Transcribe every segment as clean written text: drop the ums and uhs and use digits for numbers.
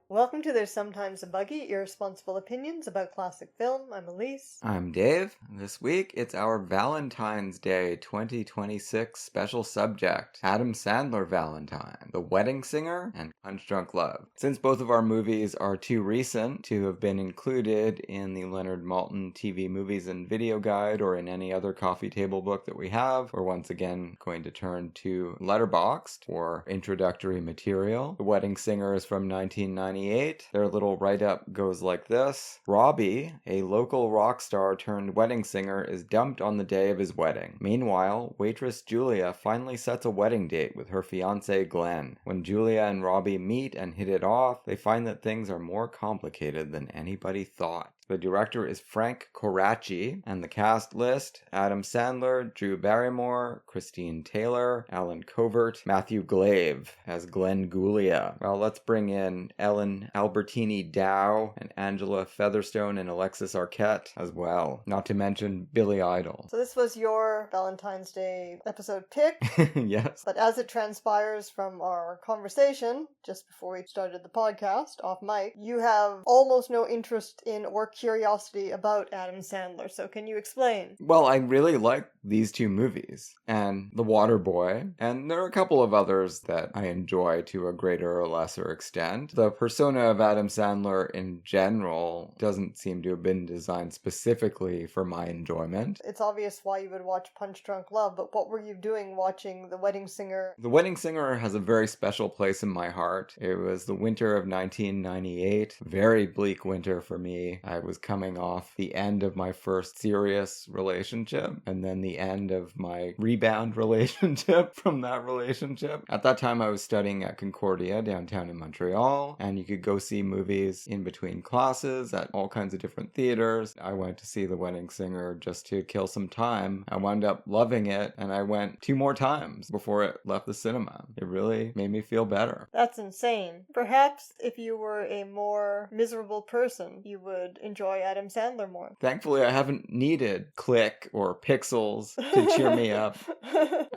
Welcome to There's Sometimes a Buggy, Irresponsible Opinions about Classic Film. I'm Elise. I'm Dave. This week, it's our Valentine's Day 2026 special subject, Adam Sandler Valentine, The Wedding Singer, and Punch Drunk Love. Since both of our movies are too recent to have been included in the Leonard Maltin TV Movies and Video Guide or in any other coffee table book that we have, we're once again going to turn to Letterboxd for introductory material. The Wedding Singer is from 1998. Their little write-up goes like this. Robbie, a local rock star turned wedding singer, is dumped on the day of his wedding. Meanwhile, waitress Julia finally sets a wedding date with her fiancé Glenn. When Julia and Robbie meet and hit it off, they find that things are more complicated than anybody thought. The director is Frank Coraci, and the cast list, Adam Sandler, Drew Barrymore, Christine Taylor, Alan Covert, Matthew Glave as Glenn Guglia. Well, let's bring in Ellen Albertini Dow and Angela Featherstone and Alexis Arquette as well, not to mention Billy Idol. So this was your Valentine's Day episode pick. Yes. But as it transpires from our conversation, just before we started the podcast, off mic, you have almost no interest in or curiosity about Adam Sandler, so can you explain? Well, I really like these two movies, and The Waterboy, and there are a couple of others that I enjoy to a greater or lesser extent. The persona of Adam Sandler in general doesn't seem to have been designed specifically for my enjoyment. It's obvious why you would watch Punch Drunk Love, but what were you doing watching The Wedding Singer? The Wedding Singer has a very special place in my heart. It was the winter of 1998, very bleak winter for me. I was coming off the end of my first serious relationship and then the end of my rebound relationship from that relationship. At that time, I was studying at Concordia downtown in Montreal, and you could go see movies in between classes at all kinds of different theaters. I went to see The Wedding Singer just to kill some time. I wound up loving it, and I went 2 more times before it left the cinema. It really made me feel better. That's insane. Perhaps if you were a more miserable person, you would enjoy Adam Sandler more. Thankfully, I haven't needed Click or Pixels to cheer me up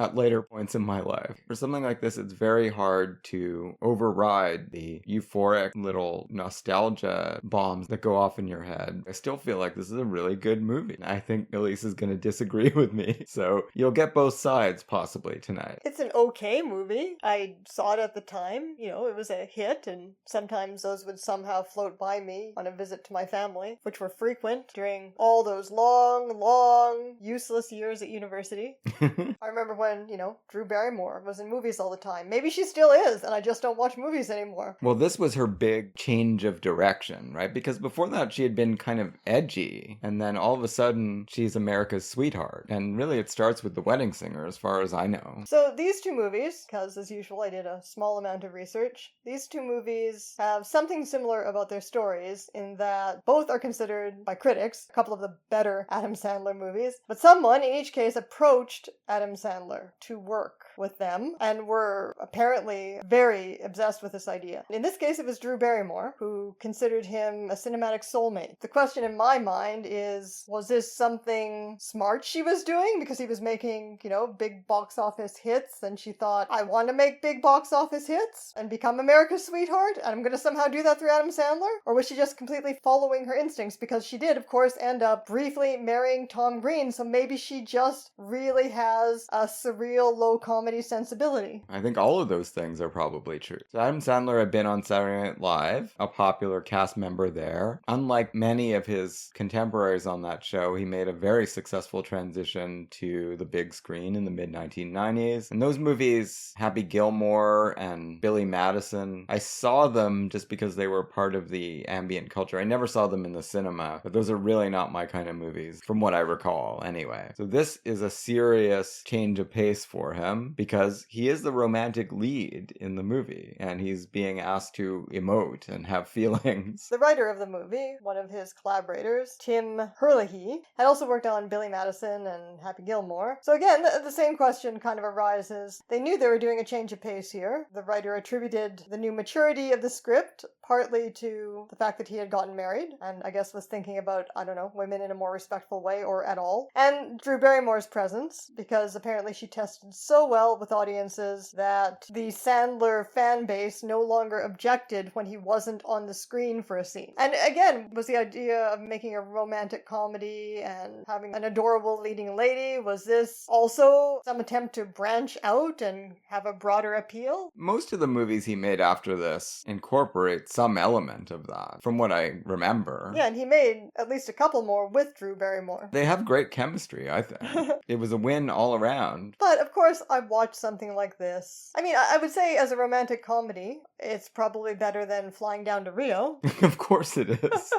at later points in my life. For something like this, it's very hard to override the euphoric little nostalgia bombs that go off in your head. I still feel like this is a really good movie. I think Elise is going to disagree with me, so you'll get both sides possibly tonight. It's an okay movie. I saw it at the time. You know, it was a hit, and sometimes those would somehow float by me on a visit to my family, which were frequent during all those long, useless years at university. I remember when, Drew Barrymore was in movies all the time. Maybe she still is, and I just don't watch movies anymore. Well, this was her big change of direction, right? Because before that, she had been kind of edgy, and then all of a sudden, she's America's sweetheart. And really, it starts with The Wedding Singer, as far as I know. So these two movies, because as usual, I did a small amount of research, these two movies have something similar about their stories in that both are considered by critics a couple of the better Adam Sandler movies, but someone in each case approached Adam Sandler to work with them and were apparently very obsessed with this idea. In this case, it was Drew Barrymore who considered him a cinematic soulmate. The question in my mind is, was this something smart she was doing because he was making, big box office hits, and she thought, I want to make big box office hits and become America's sweetheart, and I'm going to somehow do that through Adam Sandler? Or was she just completely following her instincts? Because she did, of course, end up briefly marrying Tom Green, so maybe she just really has a surreal low comedy sensibility. I think all of those things are probably true. So Adam Sandler had been on Saturday Night Live, a popular cast member there. Unlike many of his contemporaries on that show, he made a very successful transition to the big screen in the mid-1990s. And those movies, Happy Gilmore and Billy Madison, I saw them just because they were part of the ambient culture. I never saw them in the cinema, but those are really not my kind of movies, from what I recall anyway. So this is a serious change of pace for him, because he is the romantic lead in the movie, and he's being asked to emote and have feelings. The writer of the movie, one of his collaborators, Tim Herlihy, had also worked on Billy Madison and Happy Gilmore. So again, the same question kind of arises. They knew they were doing a change of pace here. The writer attributed the new maturity of the script partly to the fact that he had gotten married, and I guess was thinking about, I don't know, women in a more respectful way or at all. And Drew Barrymore's presence, because apparently she tested so well with audiences that the Sandler fan base no longer objected when he wasn't on the screen for a scene. And again, was the idea of making a romantic comedy and having an adorable leading lady, was this also some attempt to branch out and have a broader appeal? Most of the movies he made after this incorporate some element of that, from what I remember. Yeah, and he made at least a couple more with Drew Barrymore. They have great chemistry, I think. It was a win all around. But, of course, I've watched something like this. I mean, I would say as a romantic comedy, it's probably better than Flying Down to Rio. Of course it is.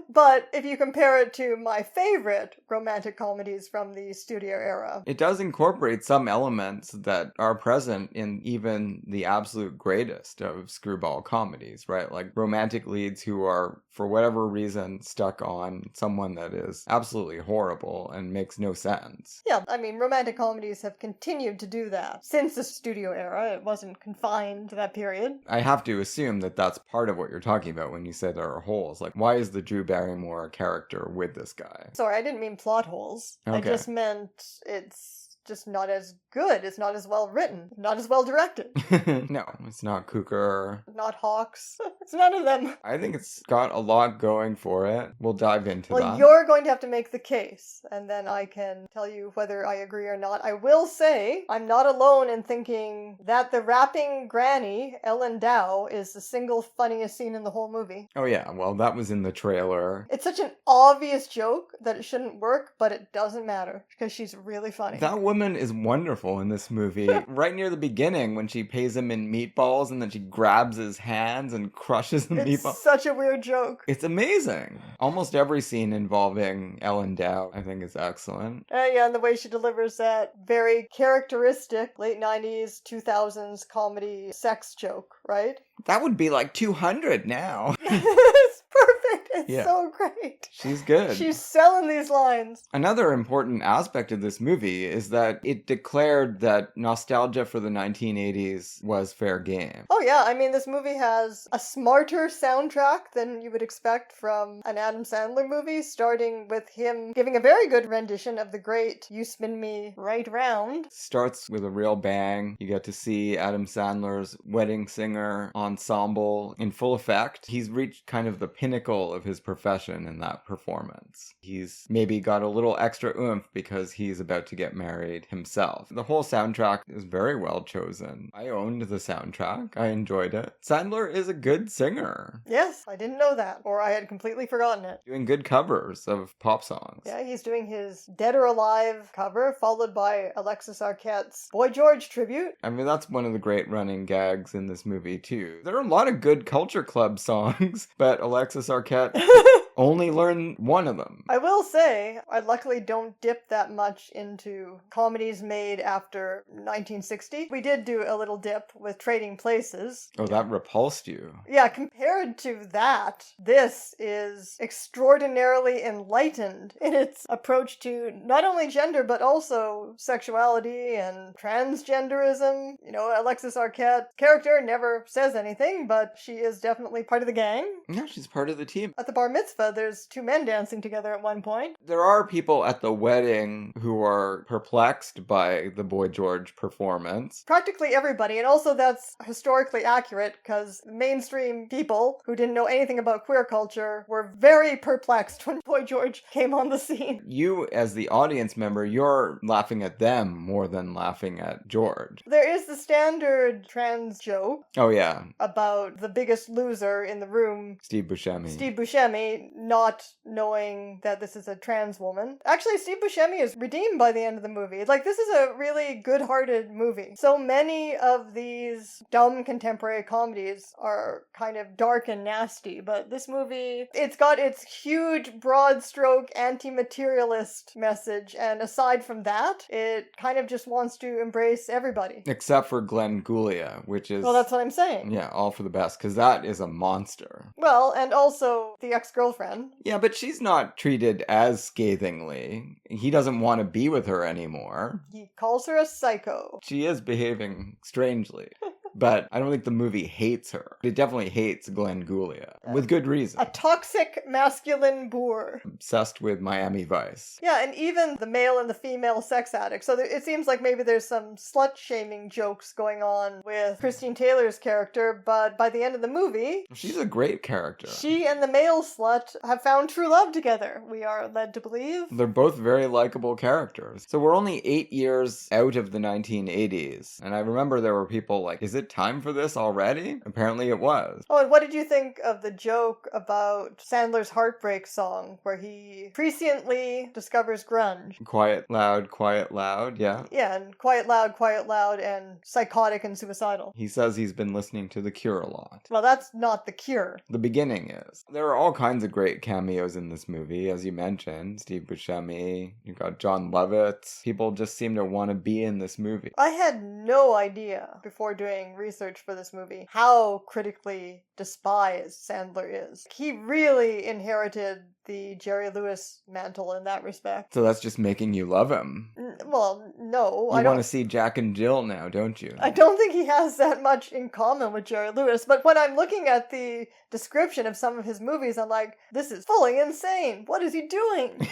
But if you compare it to my favorite romantic comedies from the studio era, it does incorporate some elements that are present in even the absolute greatest of screwball comedies, right? Like romantic leads who are, for whatever reason, stuck on someone that is absolutely horrible and makes no sense. Yeah, I mean, romantic comedies have continued to do that since the studio era. It wasn't confined to that period. I have to assume that that's part of what you're talking about when you say there are holes. Like, why is the Drew Barrymore character with this guy? Sorry, I didn't mean plot holes. Okay. I just meant it's just not as good. It's not as well written. Not as well directed. No, it's not Cooker. Not Hawks. It's none of them. I think it's got a lot going for it. We'll dive into that. Well, you're going to have to make the case, and then I can tell you whether I agree or not. I will say, I'm not alone in thinking that the rapping granny, Ellen Dow, is the single funniest scene in the whole movie. Oh yeah, well that was in the trailer. It's such an obvious joke that it shouldn't work, but it doesn't matter, because she's really funny. That woman is wonderful in this movie. Right near the beginning, when she pays him in meatballs and then she grabs his hands and crushes the meatballs. It's such a weird joke. It's amazing. Almost every scene involving Ellen Dow, I think, is excellent. Yeah, and the way she delivers that very characteristic late 90s, 2000s comedy sex joke, right? That would be like 200 now. It's perfect. It's so great. She's good. She's selling these lines. Another important aspect of this movie is that it declared that nostalgia for the 1980s was fair game. Oh yeah, I mean, this movie has a smarter soundtrack than you would expect from an Adam Sandler movie, starting with him giving a very good rendition of the great You Spin Me Right Round. Starts with a real bang. You get to see Adam Sandler's wedding singer ensemble in full effect. He's reached kind of the pinnacle of his profession in that performance. He's maybe got a little extra oomph because he's about to get married himself. The whole soundtrack is very well chosen. I owned the soundtrack. I enjoyed it. Sandler is a good singer. Yes, I didn't know that, or I had completely forgotten it. Doing good covers of pop songs. Yeah, he's doing his Dead or Alive cover, followed by Alexis Arquette's Boy George tribute. I mean, that's one of the great running gags in this movie, too. There are a lot of good Culture Club songs, but Alexis Arquette only learned one of them. I will say, I luckily don't dip that much into comedies made after 1960. We did do a little dip with Trading Places. Oh, that repulsed you. Yeah, compared to that, this is extraordinarily enlightened in its approach to not only gender, but also sexuality and transgenderism. You know, Alexis Arquette's character never says anything, but she is definitely part of the gang. Yeah, she's part of the team. At the bar mitzvah, there's two men dancing together at one point. There are people at the wedding who are perplexed by the Boy George performance. Practically everybody, and also that's historically accurate because mainstream people who didn't know anything about queer culture were very perplexed when Boy George came on the scene. You, as the audience member, you're laughing at them more than laughing at George. There is the standard trans joke. Oh, yeah. About the biggest loser in the room. Steve Buscemi. Steve Buscemi, not knowing that this is a trans woman. Actually, Steve Buscemi is redeemed by the end of the movie. Like, this is a really good-hearted movie. So many of these dumb contemporary comedies are kind of dark and nasty, but this movie, it's got its huge, broad-stroke, anti-materialist message, and aside from that, it kind of just wants to embrace everybody. Except for Glenn Guglia, which is... Well, that's what I'm saying. Yeah, all for the best, because that is a monster. Well, and also the ex-girlfriend. Yeah, but she's not treated as scathingly. He doesn't want to be with her anymore. He calls her a psycho. She is behaving strangely. But I don't think the movie hates her. It definitely hates Glenn Guglia. With good reason. A toxic masculine boor. Obsessed with Miami Vice. Yeah, and even the male and the female sex addict. So it seems like maybe there's some slut-shaming jokes going on with Christine Taylor's character, but by the end of the movie... She's a great character. She and the male slut have found true love together, we are led to believe. They're both very likable characters. So we're only 8 years out of the 1980s. And I remember there were people like, is it time for this already? Apparently it was. Oh, and what did you think of the joke about Sandler's Heartbreak song, where he presciently discovers grunge? Quiet, loud, yeah. Yeah, and quiet, loud, and psychotic and suicidal. He says he's been listening to The Cure a lot. Well, that's not The Cure. The beginning is. There are all kinds of great cameos in this movie, as you mentioned. Steve Buscemi, you got John Lovitz. People just seem to want to be in this movie. I had no idea before doing research for this movie how critically despised Sandler is. He really inherited the Jerry Lewis mantle in that respect. So that's just making you love him. Well, no. You want to see Jack and Jill now, don't you? I don't think he has that much in common with Jerry Lewis, but when I'm looking at the description of some of his movies, I'm like, this is fully insane. What is he doing?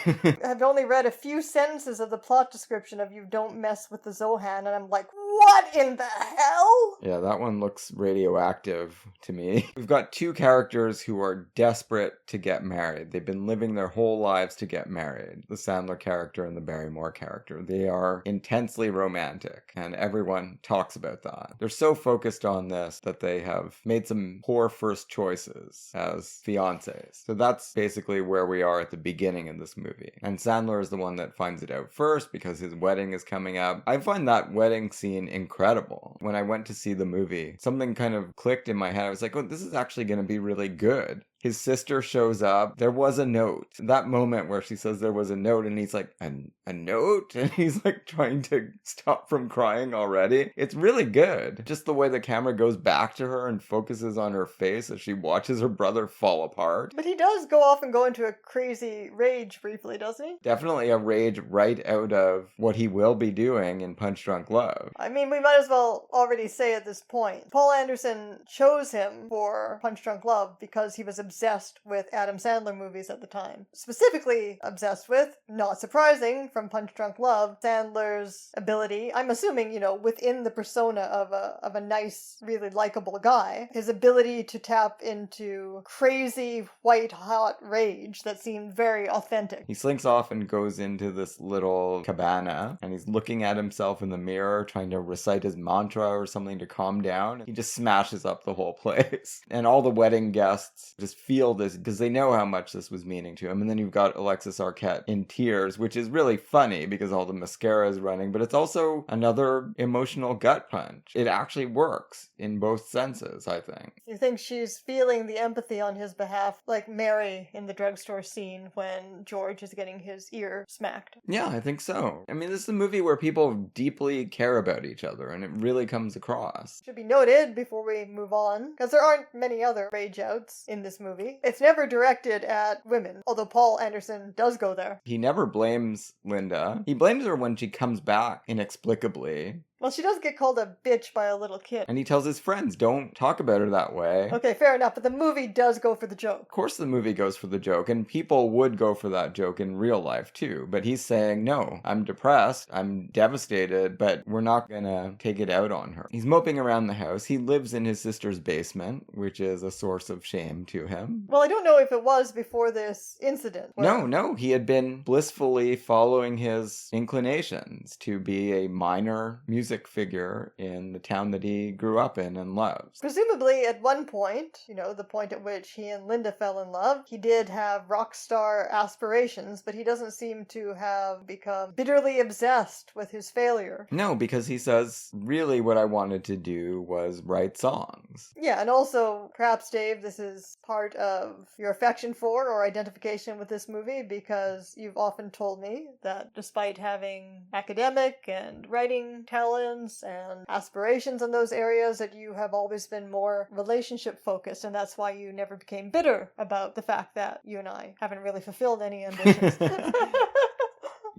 I've only read a few sentences of the plot description of You Don't Mess with the Zohan, and I'm like, what in the hell? Yeah, that one looks radioactive to me. We've got two characters who are desperate to get married. They've been living their whole lives to get married. The Sandler character and the Barrymore character. They are intensely romantic, and everyone talks about that. They're so focused on this that they have made some poor first choices as fiancés. So that's basically where we are at the beginning of this movie. And Sandler is the one that finds it out first because his wedding is coming up. I find that wedding scene incredible. When I went to see the movie, something kind of clicked in my head. I was like, oh, this is actually going to be really good. His sister shows up. There was a note. That moment where she says there was a note and he's like, a note? And he's like trying to stop from crying already. It's really good. Just the way the camera goes back to her and focuses on her face as she watches her brother fall apart. But he does go off and go into a crazy rage briefly, doesn't he? Definitely a rage right out of what he will be doing in Punch Drunk Love. I mean, we might as well already say at this point, Paul Anderson chose him for Punch Drunk Love because he was obsessed with Adam Sandler movies at the time. Specifically obsessed with, not surprising, from Punch Drunk Love, Sandler's ability, I'm assuming, you know, within the persona of a nice, really likable guy, his ability to tap into crazy, white-hot rage that seemed very authentic. He slinks off and goes into this little cabana, and he's looking at himself in the mirror, trying to recite his mantra or something to calm down. He just smashes up the whole place. And all the wedding guests just feel this because they know how much this was meaning to him. And then you've got Alexis Arquette in tears, which is really funny because all the mascara is running, but it's also another emotional gut punch. It actually works in both senses, I think. You think she's feeling the empathy on his behalf, like Mary in the drugstore scene when George is getting his ear smacked? Yeah, I think so. I mean, this is a movie where people deeply care about each other, and it really comes across. Should be noted before we move on, because there aren't many other rage outs in this movie. It's never directed at women, although Paul Anderson does go there. He never blames Linda. He blames her when she comes back inexplicably. Well, she does get called a bitch by a little kid. And he tells his friends, don't talk about her that way. Okay, fair enough, but the movie does go for the joke. Of course the movie goes for the joke, and people would go for that joke in real life too. But he's saying, no, I'm depressed, I'm devastated, but we're not gonna take it out on her. He's moping around the house. He lives in his sister's basement, which is a source of shame to him. Well, I don't know if it was before this incident. No, he had been blissfully following his inclinations to be a minor musician. music figure in the town that he grew up in and loves. Presumably, at one point, the point at which he and Linda fell in love, he did have rock star aspirations, but he doesn't seem to have become bitterly obsessed with his failure. No, because he says, really what I wanted to do was write songs. Yeah, and also, perhaps, Dave, this is part of your affection for or identification with this movie, because you've often told me that despite having academic and writing talents and aspirations in those areas, that you have always been more relationship focused, and that's why you never became bitter about the fact that you and I haven't really fulfilled any ambitions.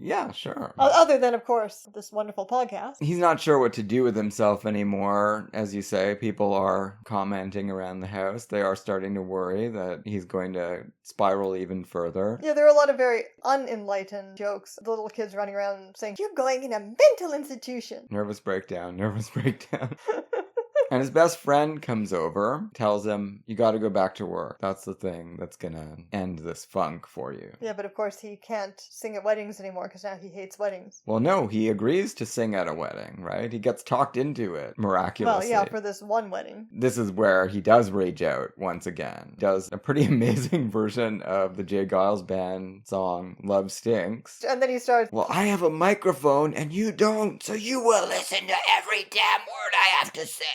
Yeah, sure. Other than, of course, this wonderful podcast. He's not sure what to do with himself anymore. As you say, people are commenting around the house. They are starting to worry that he's going to spiral even further. Yeah, there are a lot of very unenlightened jokes. The little kids running around saying, "You're going in a mental institution." Nervous breakdown, nervous breakdown. And his best friend comes over, tells him, you gotta go back to work. That's the thing that's gonna end this funk for you. Yeah, but of course he can't sing at weddings anymore because now he hates weddings. Well, no, he agrees to sing at a wedding, right? He gets talked into it, miraculously. Well, yeah, for this one wedding. This is where he does rage out once again. Does a pretty amazing version of the Jay Giles Band song, Love Stinks. And then he starts, well, I have a microphone and you don't, so you will listen to every damn word I have to say.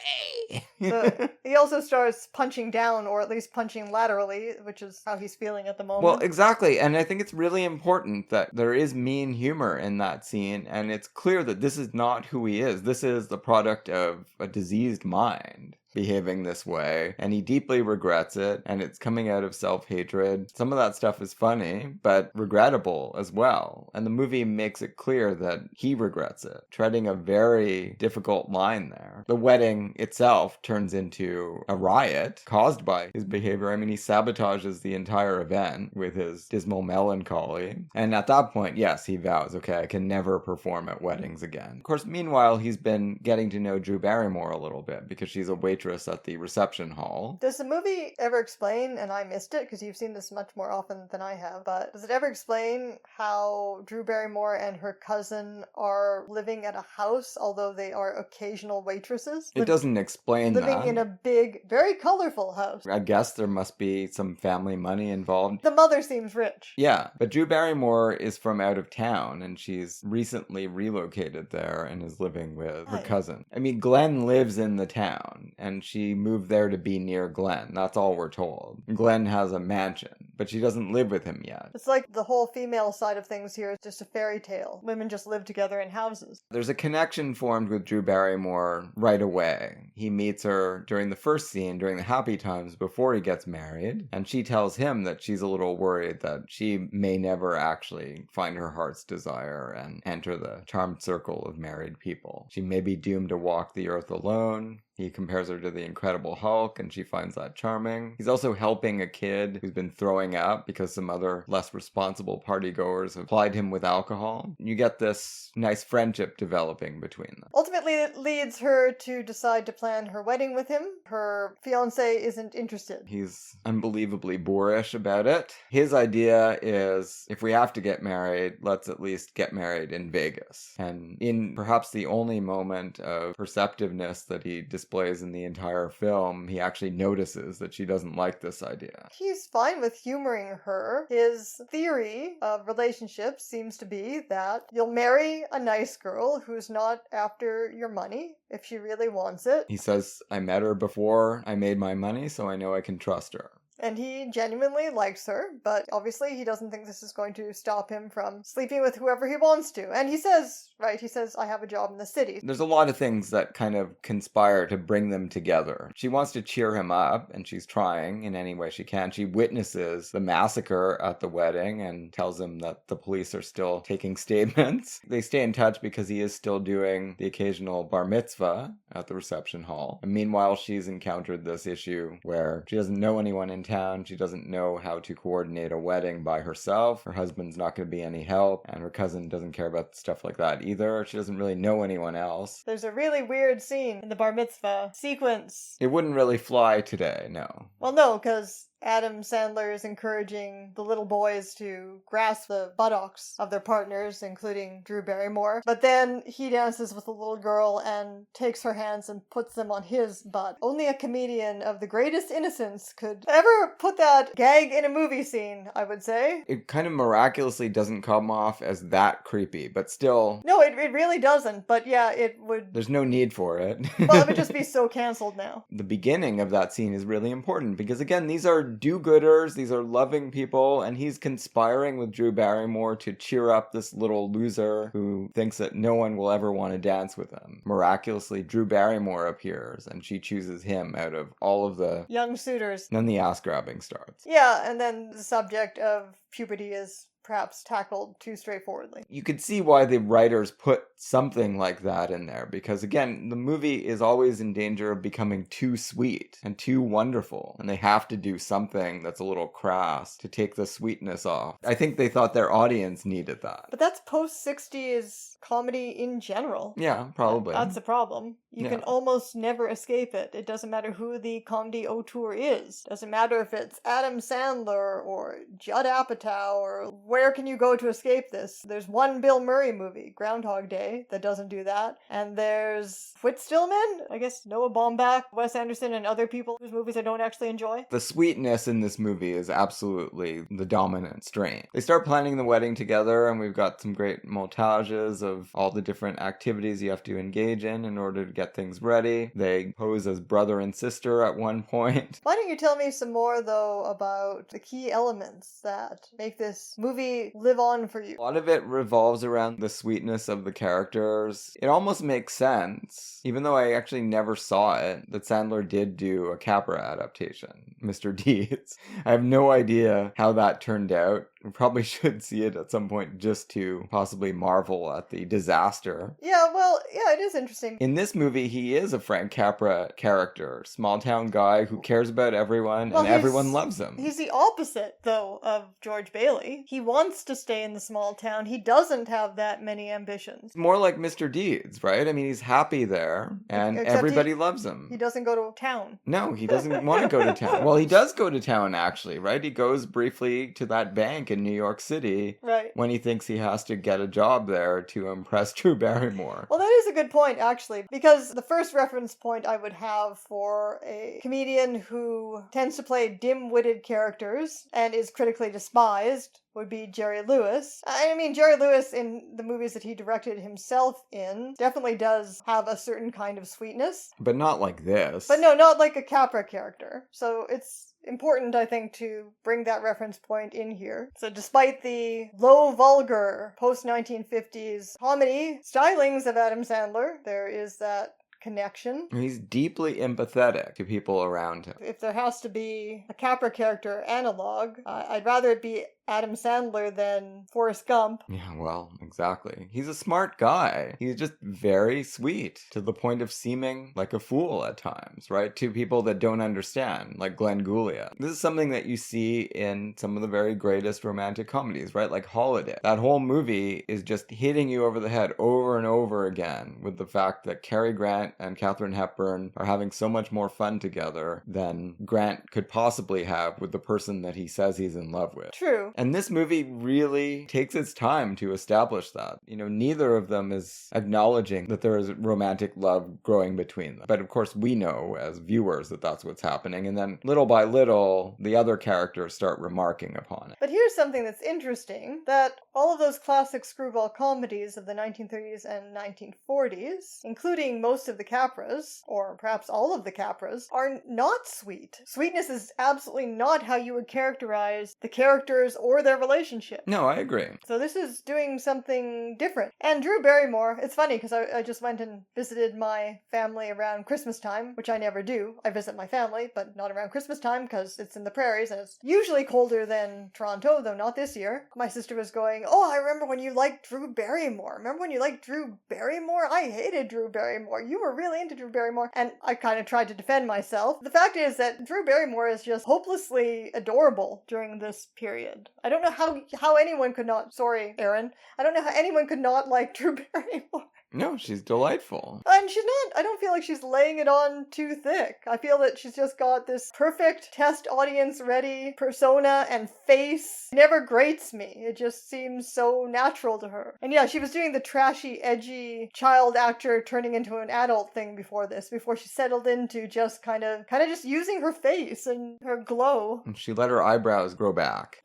So he also starts punching down, or at least punching laterally, which is how he's feeling at the moment. Well, exactly. And I think it's really important that there is mean humor in that scene. And it's clear that this is not who he is. This is the product of a diseased mind behaving this way, and he deeply regrets it, and it's coming out of self-hatred. Some of that stuff is funny, but regrettable as well, and the movie makes it clear that he regrets it, treading a very difficult line there. The wedding itself turns into a riot caused by his behavior. I mean, he sabotages the entire event with his dismal melancholy, and at that point, yes, he vows, okay, I can never perform at weddings again. Of course, meanwhile, he's been getting to know Drew Barrymore a little bit, because she's a waitress at the reception hall. Does the movie ever explain, and I missed it because you've seen this much more often than I have, but does it ever explain how Drew Barrymore and her cousin are living at a house, although they are occasional waitresses? It doesn't explain that. Living in a big, very colorful house. I guess there must be some family money involved. The mother seems rich. Yeah, but Drew Barrymore is from out of town, and she's recently relocated there and is living with her cousin. I mean, Glenn lives in the town, and she moved there to be near Glenn. That's all we're told. Glenn has a mansion, but she doesn't live with him yet. It's like the whole female side of things here is just a fairy tale. Women just live together in houses. There's a connection formed with Drew Barrymore right away. He meets her during the first scene, during the happy times before he gets married, and she tells him that she's a little worried that she may never actually find her heart's desire and enter the charmed circle of married people. She may be doomed to walk the earth alone. He compares her to the Incredible Hulk, and she finds that charming. He's also helping a kid who's been throwing up because some other less responsible partygoers have plied him with alcohol. You get this nice friendship developing between them. Ultimately, it leads her to decide to plan her wedding with him. Her fiancé isn't interested. He's unbelievably boorish about it. His idea is, if we have to get married, let's at least get married in Vegas. And in perhaps the only moment of perceptiveness that he displays in the entire film, he actually notices that she doesn't like this idea. He's fine with humoring her. His theory of relationships seems to be that you'll marry a nice girl who's not after your money if she really wants it. He says, I met her before I made my money, so I know I can trust her. And he genuinely likes her, but obviously he doesn't think this is going to stop him from sleeping with whoever he wants to. And he says, I have a job in the city. There's a lot of things that kind of conspire to bring them together. She wants to cheer him up, and she's trying in any way she can. She witnesses the massacre at the wedding and tells him that the police are still taking statements. They stay in touch because he is still doing the occasional bar mitzvah at the reception hall. And meanwhile, she's encountered this issue where she doesn't know anyone in town. She doesn't know how to coordinate a wedding by herself. Her husband's not going to be any help, and her cousin doesn't care about stuff like that either. She doesn't really know anyone else. There's a really weird scene in the bar mitzvah sequence. It wouldn't really fly today, no. Well, no, because Adam Sandler is encouraging the little boys to grasp the buttocks of their partners, including Drew Barrymore. But then he dances with a little girl and takes her hands and puts them on his butt. Only a comedian of the greatest innocence could ever put that gag in a movie scene, I would say. It kind of miraculously doesn't come off as that creepy, but still... No, it really doesn't, but yeah, it would... There's no need for it. Well, it would just be so canceled now. The beginning of that scene is really important because, again, these are do-gooders, these are loving people, and he's conspiring with Drew Barrymore to cheer up this little loser who thinks that no one will ever want to dance with him. Miraculously, Drew Barrymore appears, and she chooses him out of all of the young suitors. Then the ass-grabbing starts. Yeah, and then the subject of puberty is perhaps tackled too straightforwardly. You could see why the writers put something like that in there, because again, the movie is always in danger of becoming too sweet and too wonderful, and they have to do something that's a little crass to take the sweetness off. I think they thought their audience needed that. But that's post-60s comedy in general. Yeah, probably. That's a problem. You can almost never escape it. It doesn't matter who the comedy auteur is. Doesn't matter if it's Adam Sandler or Judd Apatow or where can you go to escape this? There's one Bill Murray movie, Groundhog Day, that doesn't do that. And there's Whit Stillman, I guess Noah Baumbach, Wes Anderson, and other people whose movies I don't actually enjoy. The sweetness in this movie is absolutely the dominant strain. They start planning the wedding together, and we've got some great montages of all the different activities you have to engage in order to get things ready. They pose as brother and sister at one point. Why don't you tell me some more, though, about the key elements that make this movie live on for you? A lot of it revolves around the sweetness of the characters. It almost makes sense, even though I actually never saw it, that Sandler did do a Capra adaptation, Mr. Deeds. I have no idea how that turned out. We probably should see it at some point just to possibly marvel at the disaster. Yeah, well, yeah, it is interesting. In this movie, he is a Frank Capra character. Small town guy who cares about everyone and everyone loves him. He's the opposite, though, of George Bailey. He wants to stay in the small town. He doesn't have that many ambitions. More like Mr. Deeds, right? I mean, he's happy there and Except everybody loves him. He doesn't go to town. No, he doesn't want to go to town. Well, he does go to town, actually, right? He goes briefly to that bank in New York City, right, when he thinks he has to get a job there to impress Drew Barrymore. Well, that is a good point, actually, because the first reference point I would have for a comedian who tends to play dim-witted characters and is critically despised would be Jerry Lewis. I mean, Jerry Lewis in the movies that he directed himself in definitely does have a certain kind of sweetness. But not like this. But no, not like a Capra character. So it's important, I think, to bring that reference point in here. So despite the low vulgar post-1950s comedy stylings of Adam Sandler, there is that connection. He's deeply empathetic to people around him. If there has to be a Capra character analog, I'd rather it be Adam Sandler than Forrest Gump. Yeah, well, exactly. He's a smart guy. He's just very sweet, to the point of seeming like a fool at times, right? To people that don't understand, like Glenn Guglia. This is something that you see in some of the very greatest romantic comedies, right? Like Holiday. That whole movie is just hitting you over the head over and over again with the fact that Cary Grant and Katharine Hepburn are having so much more fun together than Grant could possibly have with the person that he says he's in love with. True. And this movie really takes its time to establish that. You know, neither of them is acknowledging that there is romantic love growing between them. But of course, we know as viewers that that's what's happening. And then little by little, the other characters start remarking upon it. But here's something that's interesting, that all of those classic screwball comedies of the 1930s and 1940s, including most of the Capras, or perhaps all of the Capras, are not sweet. Sweetness is absolutely not how you would characterize the characters or their relationship. No, I agree. So this is doing something different. And Drew Barrymore, it's funny because I just went and visited my family around Christmas time, which I never do. I visit my family, but not around Christmas time because it's in the prairies and it's usually colder than Toronto, though not this year. My sister was going, "Oh, I remember when you liked Drew Barrymore. Remember when you liked Drew Barrymore? I hated Drew Barrymore. You were really into Drew Barrymore." And I kind of tried to defend myself. The fact is that Drew Barrymore is just hopelessly adorable during this period. I don't know how anyone could not, sorry, Aaron, I don't know how anyone could not like Drew Barrymore. No, she's delightful. And she's not, I don't feel like she's laying it on too thick. I feel that she's just got this perfect test audience ready persona and face. It never grates me. It just seems so natural to her. And yeah, she was doing the trashy, edgy child actor turning into an adult thing before this, before she settled into just kind of just using her face and her glow. And she let her eyebrows grow back.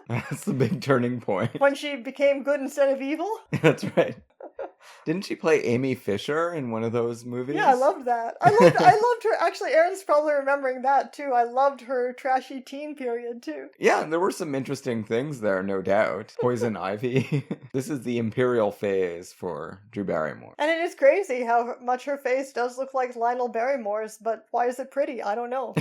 That's the big turning point. When she became good instead of evil? That's right. Didn't she play Amy Fisher in one of those movies? Yeah, I loved that. I loved her. Actually, Aaron's probably remembering that too. I loved her trashy teen period too. Yeah, there were some interesting things there, no doubt. Poison Ivy. This is the imperial phase for Drew Barrymore. And it is crazy how much her face does look like Lionel Barrymore's, but why is it pretty? I don't know.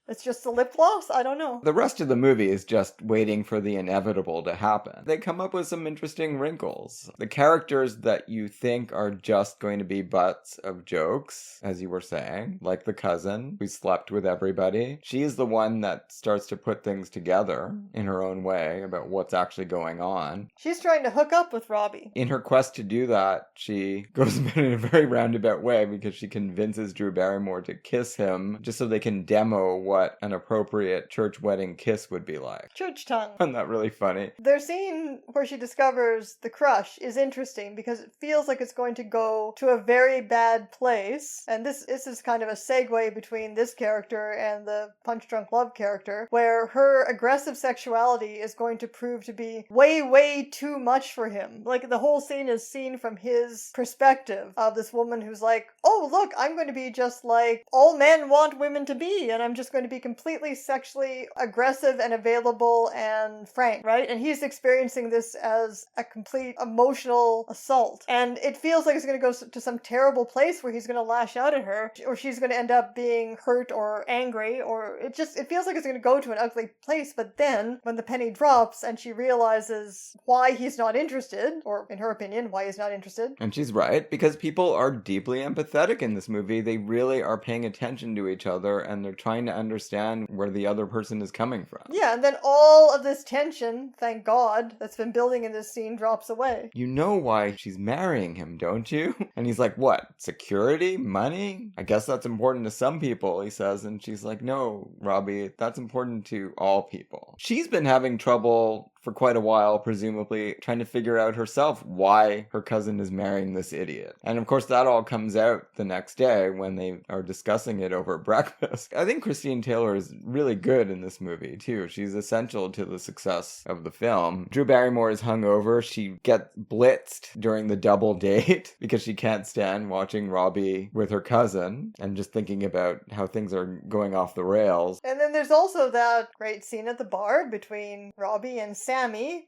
It's just the lip gloss? I don't know. The rest of the movie is just waiting for the inevitable to happen. They come up with some interesting wrinkles. The characters that you think are just going to be butts of jokes, as you were saying, like the cousin who slept with everybody. She's the one that starts to put things together in her own way about what's actually going on. She's trying to hook up with Robbie. In her quest to do that, she goes about it in a very roundabout way because she convinces Drew Barrymore to kiss him just so they can demo what an appropriate church wedding kiss would be like. Church tongue. Isn't that really funny? Their scene where she discovers the crush is interesting because it feels like it's going to go to a very bad place. And this is kind of a segue between this character and the Punch Drunk Love character, where her aggressive sexuality is going to prove to be way, way too much for him. Like, the whole scene is seen from his perspective of this woman who's like, oh, look, I'm going to be just like all men want women to be, and I'm just going to be completely sexually aggressive and available and frank, right? And he's experiencing this as a complete emotional assault. And it feels like it's going to go to some terrible place where he's going to lash out at her, or she's going to end up being hurt or angry, or it feels like it's going to go to an ugly place. But then, when the penny drops and she realizes why he's not interested, or in her opinion, why he's not interested. And she's right, because people are deeply empathetic in this movie. They really are paying attention to each other, and they're trying to understand where the other person is coming from. Yeah, and then all of this tension, thank God, that's been building in this scene drops away. You know why she's marrying him, don't you? And he's like, what? Security? Money? I guess that's important to some people, he says. And she's like, no, Robbie, that's important to all people. She's been having trouble for quite a while, presumably, trying to figure out herself why her cousin is marrying this idiot. And of course, that all comes out the next day when they are discussing it over breakfast. I think Christine Taylor is really good in this movie, too. She's essential to the success of the film. Drew Barrymore is hungover. She gets blitzed during the double date because she can't stand watching Robbie with her cousin and just thinking about how things are going off the rails. And then there's also that great scene at the bar between Robbie and Sammy.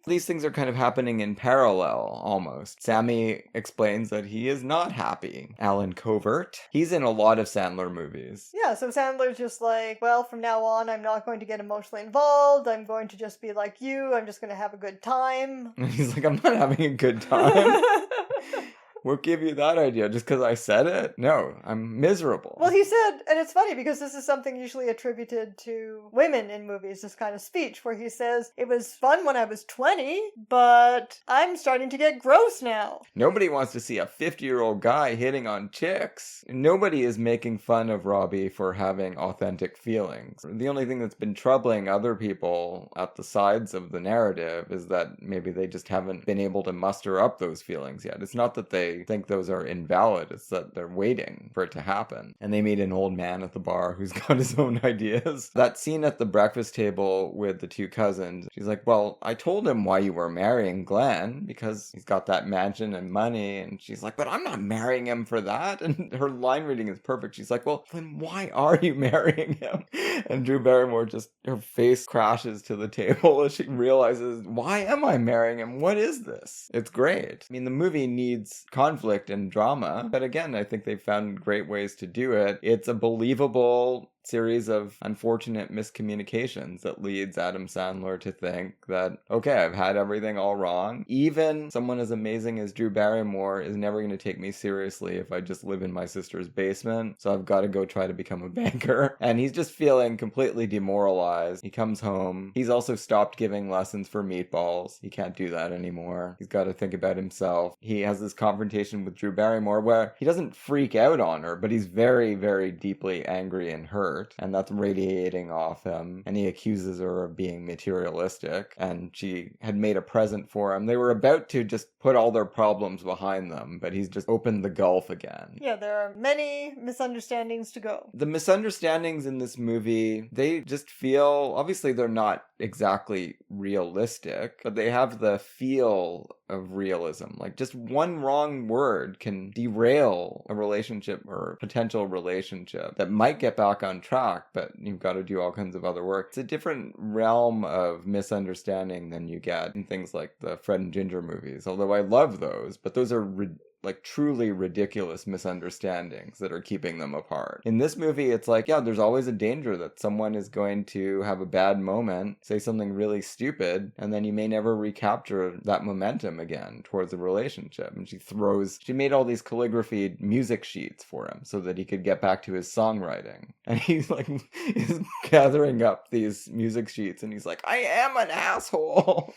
These things are kind of happening in parallel, almost. Sammy explains that he is not happy. Alan Covert. He's in a lot of Sandler movies. Yeah, so Sandler's just like, well, from now on, I'm not going to get emotionally involved. I'm going to just be like you. I'm just going to have a good time. And he's like, I'm not having a good time. What gave you that idea? Just because I said it? No, I'm miserable. Well, he said, and it's funny because this is something usually attributed to women in movies, this kind of speech, where he says, it was fun when I was 20, but I'm starting to get gross now. Nobody wants to see a 50-year-old guy hitting on chicks. Nobody is making fun of Robbie for having authentic feelings. The only thing that's been troubling other people at the sides of the narrative is that maybe they just haven't been able to muster up those feelings yet. It's not that they think those are invalid, it's that they're waiting for it to happen. And they meet an old man at the bar who's got his own ideas. That scene at the breakfast table with the two cousins, she's like, well, I told him why you were marrying Glenn, because he's got that mansion and money. And she's like, but I'm not marrying him for that. And her line reading is perfect. She's like, well, then why are you marrying him? And Drew Barrymore just, her face crashes to the table as she realizes, why am I marrying him? What is this? It's great. I mean, the movie needs conflict and drama, but again, I think they found great ways to do it. It's a believable series of unfortunate miscommunications that leads Adam Sandler to think that, okay, I've had everything all wrong. Even someone as amazing as Drew Barrymore is never going to take me seriously if I just live in my sister's basement, so I've got to go try to become a banker. And he's just feeling completely demoralized. He comes home. He's also stopped giving lessons for meatballs. He can't do that anymore. He's got to think about himself. He has this confrontation with Drew Barrymore where he doesn't freak out on her, but he's very, very deeply angry and hurt, and that's radiating off him. And he accuses her of being materialistic, and she had made a present for him. They were about to just put all their problems behind them, but he's just opened the gulf again. Yeah, there are many misunderstandings to go. The misunderstandings in this movie, they just feel, obviously they're not exactly realistic, but they have the feel of realism. Like, just one wrong word can derail a relationship or potential relationship that might get back on track, but you've got to do all kinds of other work. It's a different realm of misunderstanding than you get in things like the Fred and Ginger movies, although I love those, but those are like truly ridiculous misunderstandings that are keeping them apart. In this movie, it's like, yeah, there's always a danger that someone is going to have a bad moment, say something really stupid, and then you may never recapture that momentum again towards a relationship. And she made all these calligraphy music sheets for him so that he could get back to his songwriting. And he's like, is gathering up these music sheets, and he's like, I am an asshole.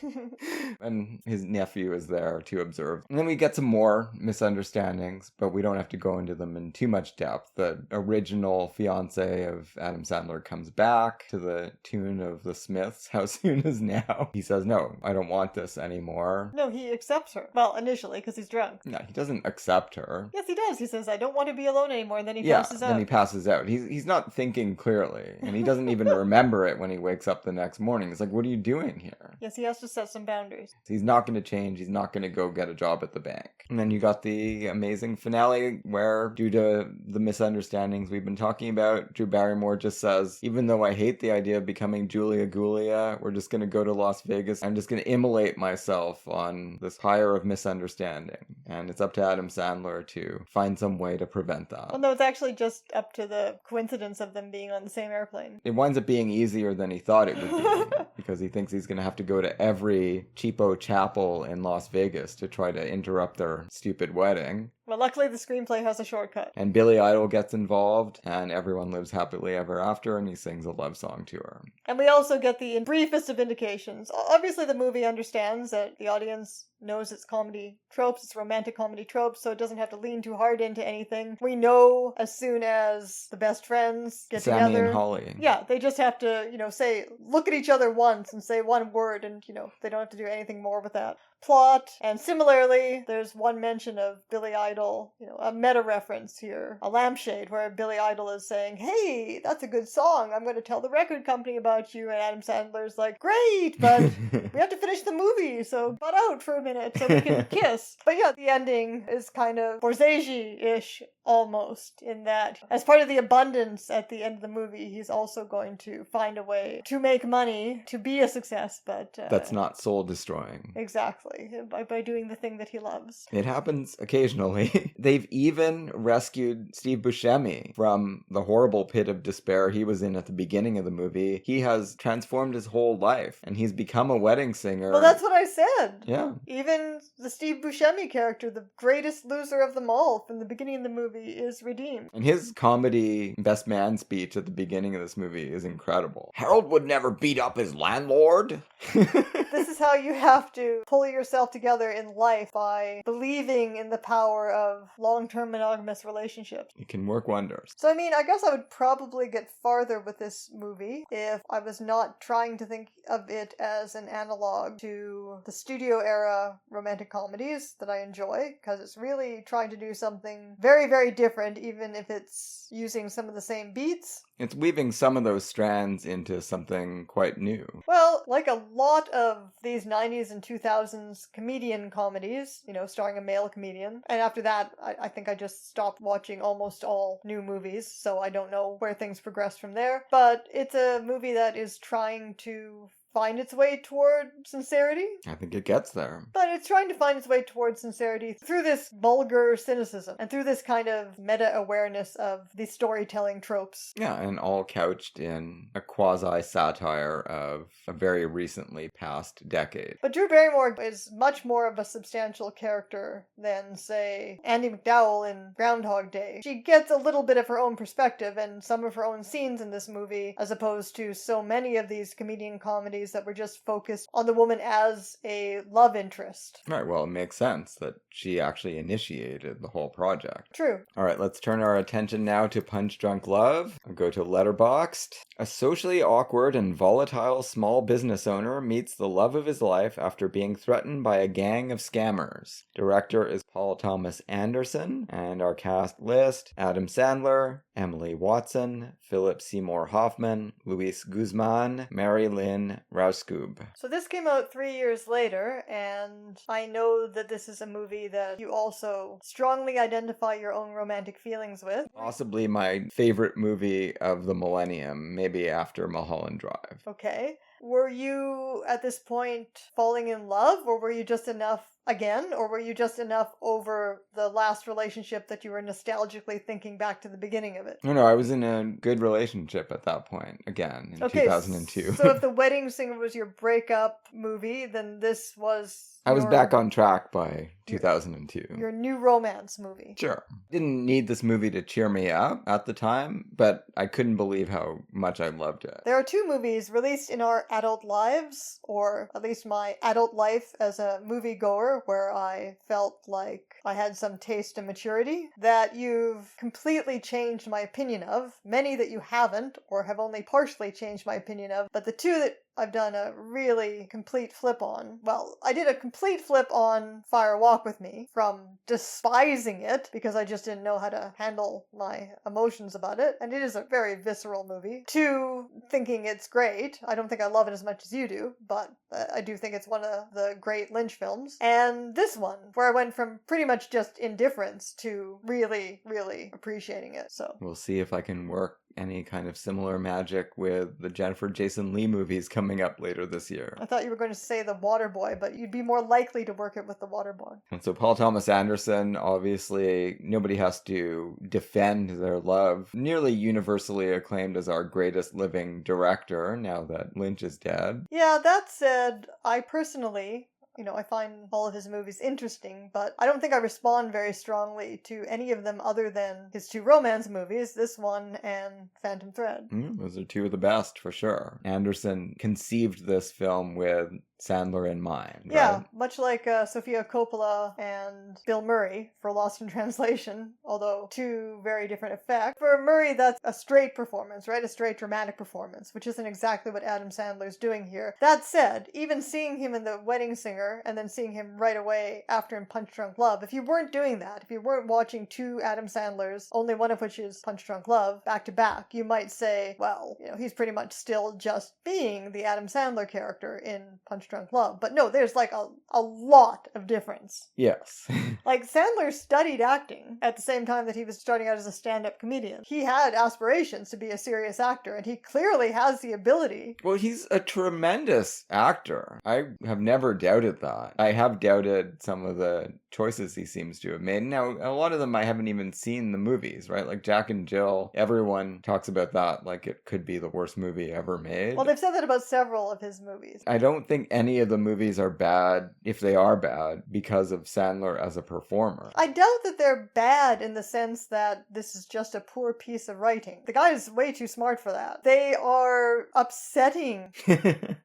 And his nephew is there to observe. And then we get some more misunderstandings, but we don't have to go into them in too much depth. The original fiance of Adam Sandler comes back to the tune of the Smiths, How Soon Is Now. He says, no, I don't want this anymore. No, he accepts her. Well, initially, because he's drunk. No, he doesn't accept her. Yes, he does. He says, I don't want to be alone anymore, and then he passes out. Then he passes out. He's not thinking clearly, and he doesn't even remember it when he wakes up the next morning. He's like, what are you doing here? Yes, he has to set some boundaries. He's not going to change. He's not going to go get a job at the bank. And then you got the amazing finale where, due to the misunderstandings we've been talking about, Drew Barrymore just says, even though I hate the idea of becoming Julia Gulia, we're just going to go to Las Vegas. I'm just going to immolate myself on this pyre of misunderstanding. And it's up to Adam Sandler to find some way to prevent that. Well, no, it's actually just up to the coincidence of them being on the same airplane. It winds up being easier than he thought it would be because he thinks he's going to have to go to every cheapo chapel in Las Vegas to try to interrupt their stupid wedding. Well, luckily the screenplay has a shortcut. And Billy Idol gets involved, and everyone lives happily ever after, and he sings a love song to her. And we also get the briefest of indications. Obviously the movie understands that the audience knows its comedy tropes, its romantic comedy tropes, so it doesn't have to lean too hard into anything. We know as soon as the best friends get Sammy together. and Holly. Yeah, they just have to, say, look at each other once and say one word, and, they don't have to do anything more with that plot. And similarly, there's one mention of Billy Idol, a meta reference here, a lampshade, where Billy Idol is saying, hey, that's a good song, I'm going to tell the record company about you, and Adam Sandler's like, great, but we have to finish the movie, so butt out for a minute so we can kiss. But yeah, the ending is kind of Scorsese-ish almost, in that as part of the abundance at the end of the movie, he's also going to find a way to make money, to be a success, but that's not soul destroying. Exactly. By doing the thing that he loves. It happens occasionally. They've even rescued Steve Buscemi from the horrible pit of despair he was in at the beginning of the movie. He has transformed his whole life, and he's become a wedding singer. Well, that's what I said. Yeah. Even the Steve Buscemi character, the greatest loser of them all from the beginning of the movie, is redeemed. And his comedy best man speech at the beginning of this movie is incredible. Harold would never beat up his landlord. This is how you have to pull yourself together in life, by believing in the power of long-term monogamous relationships. It can work wonders. So, I guess I would probably get farther with this movie if I was not trying to think of it as an analog to the studio era romantic comedies that I enjoy, because it's really trying to do something very, very different, even if it's using some of the same beats. It's weaving some of those strands into something quite new. Well, like a lot of these 90s and 2000s comedian comedies, starring a male comedian. And after that, I think I just stopped watching almost all new movies, so I don't know where things progress from there. But it's a movie that is trying to find its way toward sincerity. I think it gets there. But it's trying to find its way towards sincerity through this vulgar cynicism and through this kind of meta-awareness of the storytelling tropes. Yeah, and all couched in a quasi-satire of a very recently past decade. But Drew Barrymore is much more of a substantial character than, say, Andie MacDowell in Groundhog Day. She gets a little bit of her own perspective and some of her own scenes in this movie, as opposed to so many of these comedian comedies that were just focused on the woman as a love interest. Right, well, it makes sense that she actually initiated the whole project. True. All right, let's turn our attention now to Punch Drunk Love. I'll go to Letterboxd. A socially awkward and volatile small business owner meets the love of his life after being threatened by a gang of scammers. Director is Paul Thomas Anderson, and our cast list: Adam Sandler, Emily Watson, Philip Seymour Hoffman, Luis Guzman, Mary Lynn Rauskub. So this came out 3 years later, and I know that this is a movie that you also strongly identify your own romantic feelings with. Possibly my favorite movie of the millennium, maybe after Mulholland Drive. Okay. Were you, at this point, falling in love, or were you just enough again, or were you just enough over the last relationship that you were nostalgically thinking back to the beginning of it? No, I was in a good relationship at that point, again, in 2002. So if The Wedding Singer was your breakup movie, then this was... I was back on track by 2002. Your new romance movie. Sure. Didn't need this movie to cheer me up at the time, but I couldn't believe how much I loved it. There are two movies released in our adult lives, or at least my adult life as a moviegoer, where I felt like I had some taste and maturity, that you've completely changed my opinion of. Many that you haven't, or have only partially changed my opinion of, but the two that I've done a really complete flip on. Well, I did a complete flip on Fire Walk with Me, from despising it because I just didn't know how to handle my emotions about it, and it is a very visceral movie, to thinking it's great. I don't think I love it as much as you do, but I do think it's one of the great Lynch films. And this one, where I went from pretty much just indifference to really, really appreciating it. So we'll see if I can work any kind of similar magic with the Jennifer Jason Leigh movies coming up later this year. I thought you were going to say The Waterboy, but you'd be more likely to work it with The Waterboy. And so Paul Thomas Anderson, obviously, nobody has to defend their love. Nearly universally acclaimed as our greatest living director, now that Lynch is dead. Yeah, that said, I personally... I find all of his movies interesting, but I don't think I respond very strongly to any of them other than his two romance movies, this one and Phantom Thread. Those are two of the best, for sure. Anderson conceived this film with Sandler in mind, right? Yeah, much like Sofia Coppola and Bill Murray for Lost in Translation, although two very different effects. For Murray, that's a straight performance, right? A straight dramatic performance, which isn't exactly what Adam Sandler's doing here. That said, even seeing him in The Wedding Singer and then seeing him right away after in Punch Drunk Love, if you weren't doing that, if you weren't watching two Adam Sandlers, only one of which is Punch Drunk Love, back to back, you might say, well, he's pretty much still just being the Adam Sandler character in Punch Drunk Love. But no, there's like a lot of difference. Yes. Like, Sandler studied acting at the same time that he was starting out as a stand-up comedian. He had aspirations to be a serious actor, and he clearly has the ability. Well, he's a tremendous actor. I have never doubted that. I have doubted some of the choices he seems to have made. Now, a lot of them I haven't even seen the movies, right? Like Jack and Jill, everyone talks about that like it could be the worst movie ever made. Well, they've said that about several of his movies. I don't think any of the movies are bad, if they are bad, because of Sandler as a performer. I doubt that they're bad in the sense that this is just a poor piece of writing. The guy is way too smart for that. They are upsetting.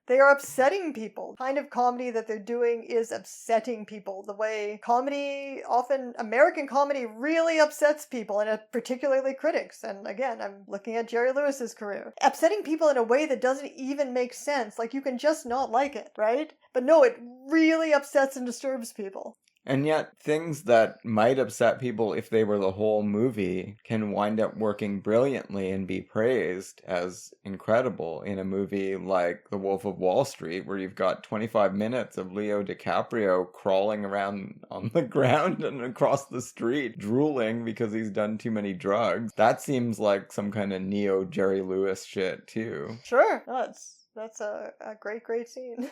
They are upsetting people. The kind of comedy that they're doing is upsetting people. The way comedy, often American comedy, really upsets people, and particularly critics. And again, I'm looking at Jerry Lewis's career. Upsetting people in a way that doesn't even make sense. Like, you can just not like it, right? But no, it really upsets and disturbs people. And yet, things that might upset people if they were the whole movie can wind up working brilliantly and be praised as incredible in a movie like The Wolf of Wall Street, where you've got 25 minutes of Leo DiCaprio crawling around on the ground and across the street, drooling because he's done too many drugs. That seems like some kind of neo Jerry Lewis shit, too. Sure. No, That's a great scene.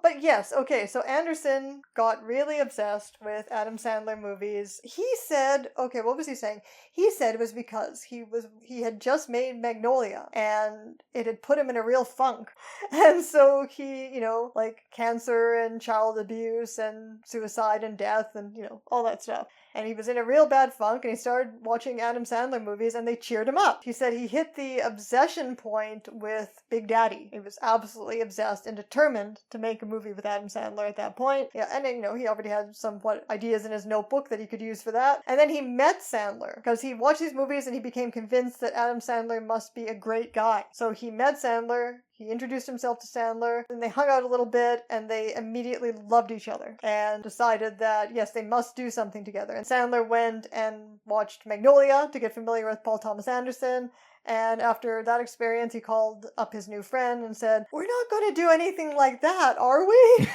But yes, okay, so Anderson got really obsessed with Adam Sandler movies. He said, okay, what was he saying? He said it was because he had just made Magnolia and it had put him in a real funk. And so he, like cancer and child abuse and suicide and death and, all that stuff. And he was in a real bad funk and he started watching Adam Sandler movies and they cheered him up. He said he hit the obsession point with Big Daddy. He was absolutely obsessed and determined to make a movie with Adam Sandler at that point. Yeah, and then, he already had somewhat ideas in his notebook that he could use for that. And then he met Sandler because he watched these movies and he became convinced that Adam Sandler must be a great guy. So he met Sandler. He introduced himself to Sandler, and they hung out a little bit, and they immediately loved each other, and decided that, yes, they must do something together. And Sandler went and watched Magnolia to get familiar with Paul Thomas Anderson, and after that experience, he called up his new friend and said, "We're not going to do anything like that, are we?"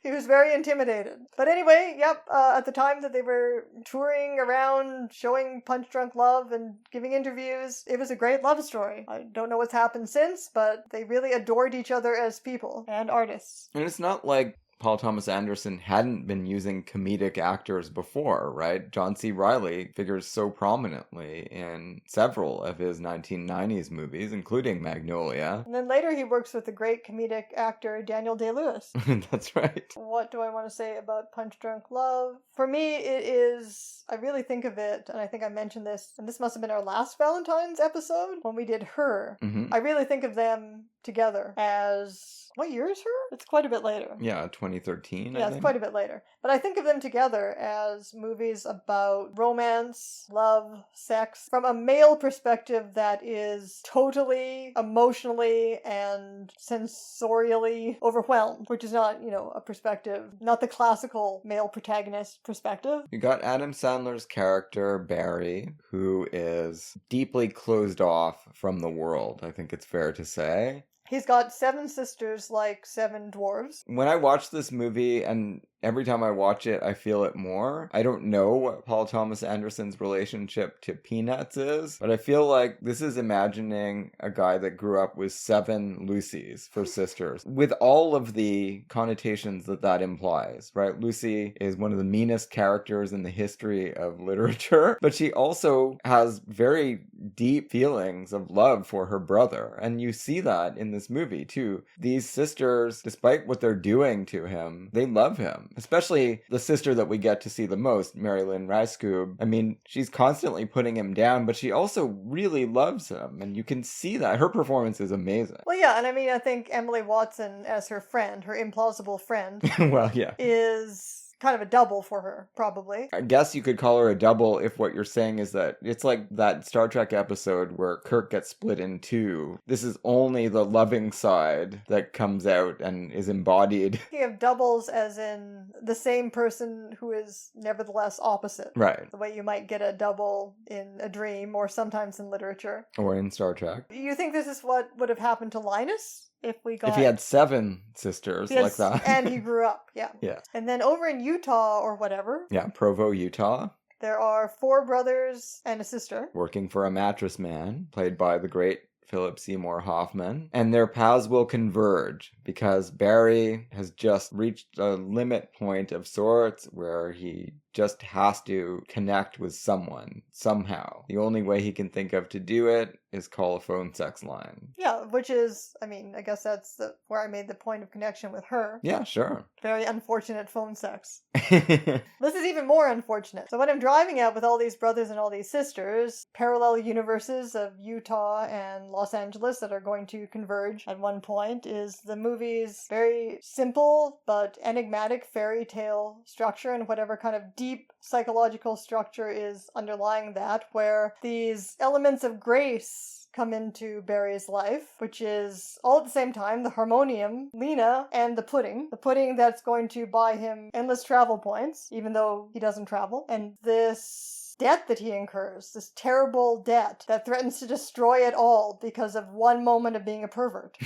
He was very intimidated. But anyway, yep, at the time that they were touring around, showing Punch Drunk Love and giving interviews, it was a great love story. I don't know what's happened since, but they really adored each other as people and artists. And it's not like Paul Thomas Anderson hadn't been using comedic actors before, right? John C. Reilly figures so prominently in several of his 1990s movies, including Magnolia. And then later he works with the great comedic actor Daniel Day-Lewis. That's right. What do I want to say about Punch Drunk Love? For me, it is, I really think of it, and I think I mentioned this, and this must have been our last Valentine's episode, when we did Her. Mm-hmm. I really think of them together as, what year is Her? It's quite a bit later. Yeah, 2013, Yeah, I it's think. quite a bit later. But I think of them together as movies about romance, love, sex, from a male perspective that is totally emotionally and sensorially overwhelmed, which is not, a perspective, not the classical male protagonist perspective. You got Adam Sandler's character, Barry, who is deeply closed off from the world, I think it's fair to say. He's got 7 sisters like 7 dwarves. When I watch this movie, and every time I watch it, I feel it more. I don't know what Paul Thomas Anderson's relationship to Peanuts is, but I feel like this is imagining a guy that grew up with 7 Lucys for sisters, with all of the connotations that implies, right? Lucy is one of the meanest characters in the history of literature, but she also has very deep feelings of love for her brother, and you see that in this movie too. These sisters, despite what they're doing to him, they love him. Especially the sister that we get to see the most, Marilyn Ryskub. I mean, she's constantly putting him down, but she also really loves him, and you can see that. Her performance is amazing. Well, yeah, and I mean, I think Emily Watson as her friend, her implausible friend, well, yeah, is kind of a double for her, probably. I guess you could call her a double if what you're saying is that it's like that Star Trek episode where Kirk gets split in 2. This is only the loving side that comes out and is embodied. You have doubles as in the same person who is nevertheless opposite. Right. The way you might get a double in a dream or sometimes in literature. Or in Star Trek. You think this is what would have happened to Linus? If he had 7 sisters like that. And he grew up, yeah. Yeah. And then over in Utah or whatever. Yeah, Provo, Utah. There are 4 brothers and a sister. Working for a mattress man, played by the great Philip Seymour Hoffman. And their paths will converge because Barry has just reached a limit point of sorts where he just has to connect with someone somehow. The only way he can think of to do it is call a phone sex line. Yeah, which is, I mean, I guess that's where I made the point of connection with her. Yeah, sure. Very unfortunate phone sex. This is even more unfortunate. So when I'm driving out with all these brothers and all these sisters, parallel universes of Utah and Los Angeles that are going to converge at one point, is the movie's very simple but enigmatic fairy tale structure and whatever kind of deep psychological structure is underlying that, where these elements of grace come into Barry's life, which is all at the same time the harmonium, Lena, and the pudding. The pudding that's going to buy him endless travel points, even though he doesn't travel. And this debt that he incurs, this terrible debt that threatens to destroy it all because of one moment of being a pervert.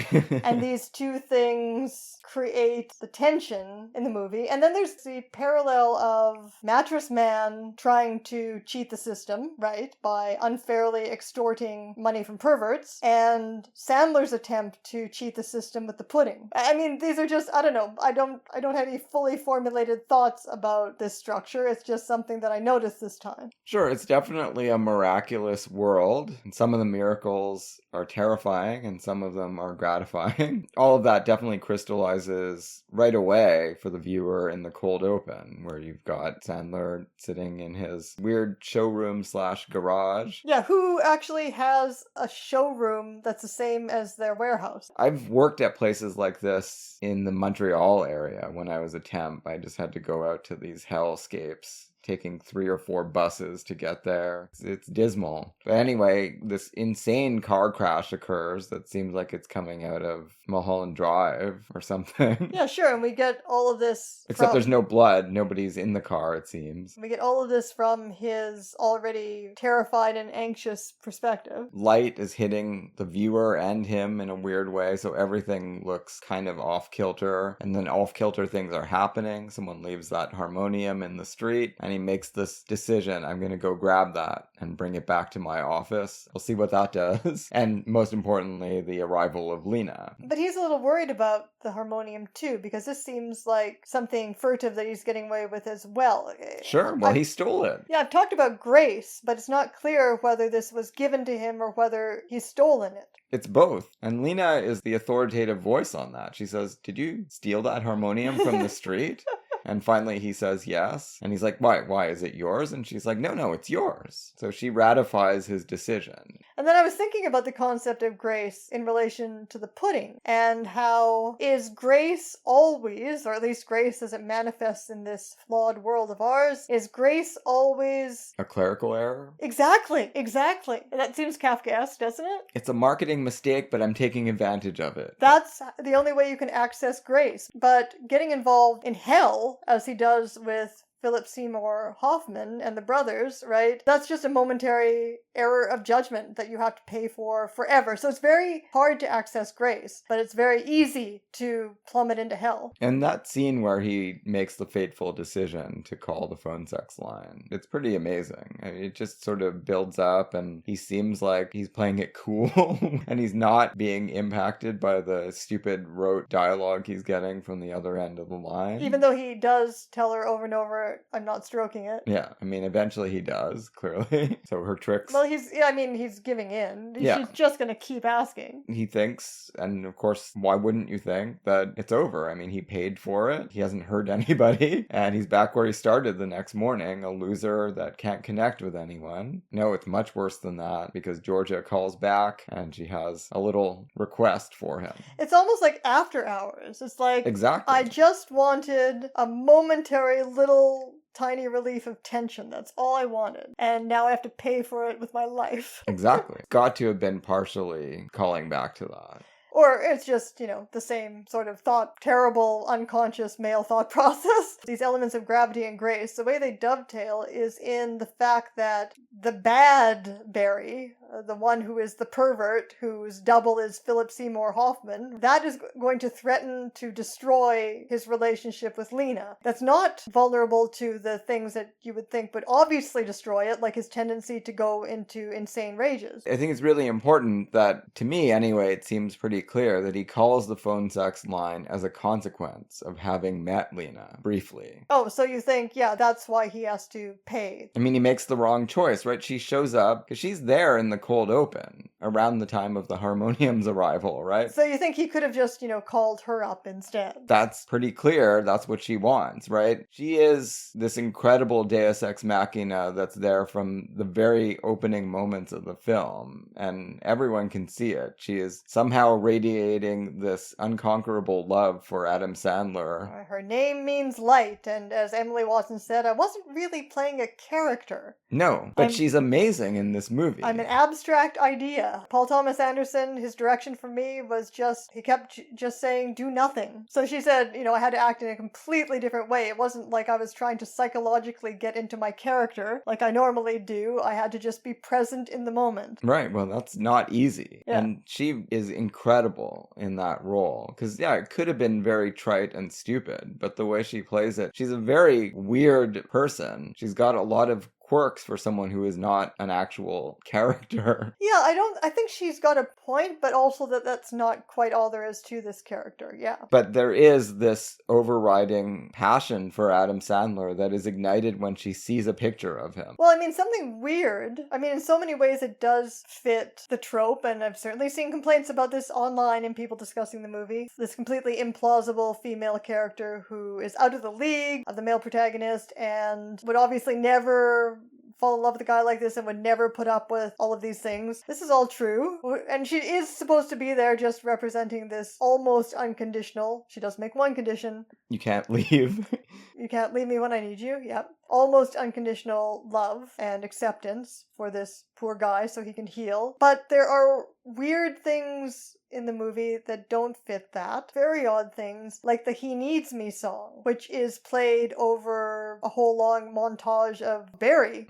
And these two things create the tension in the movie. And then there's the parallel of Mattress Man trying to cheat the system, right, by unfairly extorting money from perverts, and Sandler's attempt to cheat the system with the pudding. I mean, these are just, I don't know, I don't have any fully formulated thoughts about this structure. It's just something that I noticed this time. Sure, it's definitely a miraculous world. And some of the miracles are terrifying and some of them are gratifying. All of that definitely crystallizes right away for the viewer in the cold open, where you've got Sandler sitting in his weird showroom/garage. Yeah, who actually has a showroom that's the same as their warehouse? I've worked at places like this in the Montreal area when I was a temp. I just had to go out to these hellscapes, taking 3 or 4 buses to get there. It's dismal. But anyway, this insane car crash occurs that seems like it's coming out of Mulholland Drive or something. Yeah, sure, and we get all of this Except there's no blood. Nobody's in the car, it seems. We get all of this from his already terrified and anxious perspective. Light is hitting the viewer and him in a weird way, so everything looks kind of off-kilter. And then off-kilter things are happening. Someone leaves that harmonium in the street, and he makes this decision. I'm going to go grab that and bring it back to my office. We'll see what that does. And most importantly, the arrival of Lena. But he's a little worried about the harmonium too, because this seems like something furtive that he's getting away with as well. Sure, well, he stole it. Yeah, I've talked about grace, but it's not clear whether this was given to him or whether he's stolen it. It's both. And Lena is the authoritative voice on that. She says, "Did you steal that harmonium from the street?" And finally he says yes. And he's like, why? Is it yours? And she's like, no, it's yours. So she ratifies his decision. And then I was thinking about the concept of grace in relation to the pudding, and how is grace always, or at least grace as it manifests in this flawed world of ours, is grace always a clerical error? Exactly. That seems Kafkaesque, doesn't it? It's a marketing mistake, but I'm taking advantage of it. That's the only way you can access grace. But getting involved in hell, as he does with Philip Seymour Hoffman and the brothers, right? That's just a momentary error of judgment that you have to pay for forever. So it's very hard to access grace, but it's very easy to plummet into hell. And that scene where he makes the fateful decision to call the phone sex line, it's pretty amazing. I mean, it just sort of builds up and he seems like he's playing it cool and he's not being impacted by the stupid rote dialogue he's getting from the other end of the line. Even though he does tell her over and over, I'm not stroking it. Yeah, I mean, eventually he does, clearly. So her tricks... Well, he's giving in. She's just gonna keep asking. He thinks, and of course, why wouldn't you think, that it's over? I mean, he paid for it, he hasn't hurt anybody, and he's back where he started the next morning, a loser that can't connect with anyone. No, it's much worse than that, because Georgia calls back, and she has a little request for him. It's almost like after hours. It's like, exactly. I just wanted a momentary little tiny relief of tension. That's all I wanted. And now I have to pay for it with my life. Exactly. Got to have been partially calling back to that. Or it's just, the same sort of terrible, unconscious male thought process. These elements of gravity and grace, the way they dovetail is in the fact that the bad Barry, the one who is the pervert, whose double is Philip Seymour Hoffman, that is going to threaten to destroy his relationship with Lena. That's not vulnerable to the things that you would think would obviously destroy it, like his tendency to go into insane rages. I think it's really important that, to me anyway, it seems pretty clear that he calls the phone sex line as a consequence of having met Lena briefly. Oh, so you think, that's why he has to pay. I mean, he makes the wrong choice, right? She shows up because she's there in the cold open around the time of the harmonium's arrival, right? So you think he could have just, called her up instead? That's pretty clear. That's what she wants, right? She is this incredible deus ex machina that's there from the very opening moments of the film, and everyone can see it. She is somehow radiating this unconquerable love for Adam Sandler. Her name means light, and as Emily Watson said, I wasn't really playing a character. No, but she's amazing in this movie. I'm an abstract idea. Yeah. Paul Thomas Anderson, his direction for me was he kept just saying, do nothing. So she said, I had to act in a completely different way. It wasn't like I was trying to psychologically get into my character like I normally do. I had to just be present in the moment. Right. Well, that's not easy. Yeah. And she is incredible in that role. Because, yeah, it could have been very trite and stupid, but the way she plays it, she's a very weird person. She's got a lot of quirks for someone who is not an actual character. Yeah, I think she's got a point, but also that's not quite all there is to this character, yeah. But there is this overriding passion for Adam Sandler that is ignited when she sees a picture of him. Well, something weird. In so many ways it does fit the trope, and I've certainly seen complaints about this online and people discussing the movie. This completely implausible female character who is out of the league of the male protagonist and would obviously never fall in love with a guy like this and would never put up with all of these things. This is all true. And she is supposed to be there just representing this almost unconditional. She does make one condition. You can't leave. You can't leave me when I need you. Yep. Almost unconditional love and acceptance for this poor guy so he can heal. But there are weird things in the movie that don't fit that. Very odd things, like the He Needs Me song, which is played over a whole long montage of Barry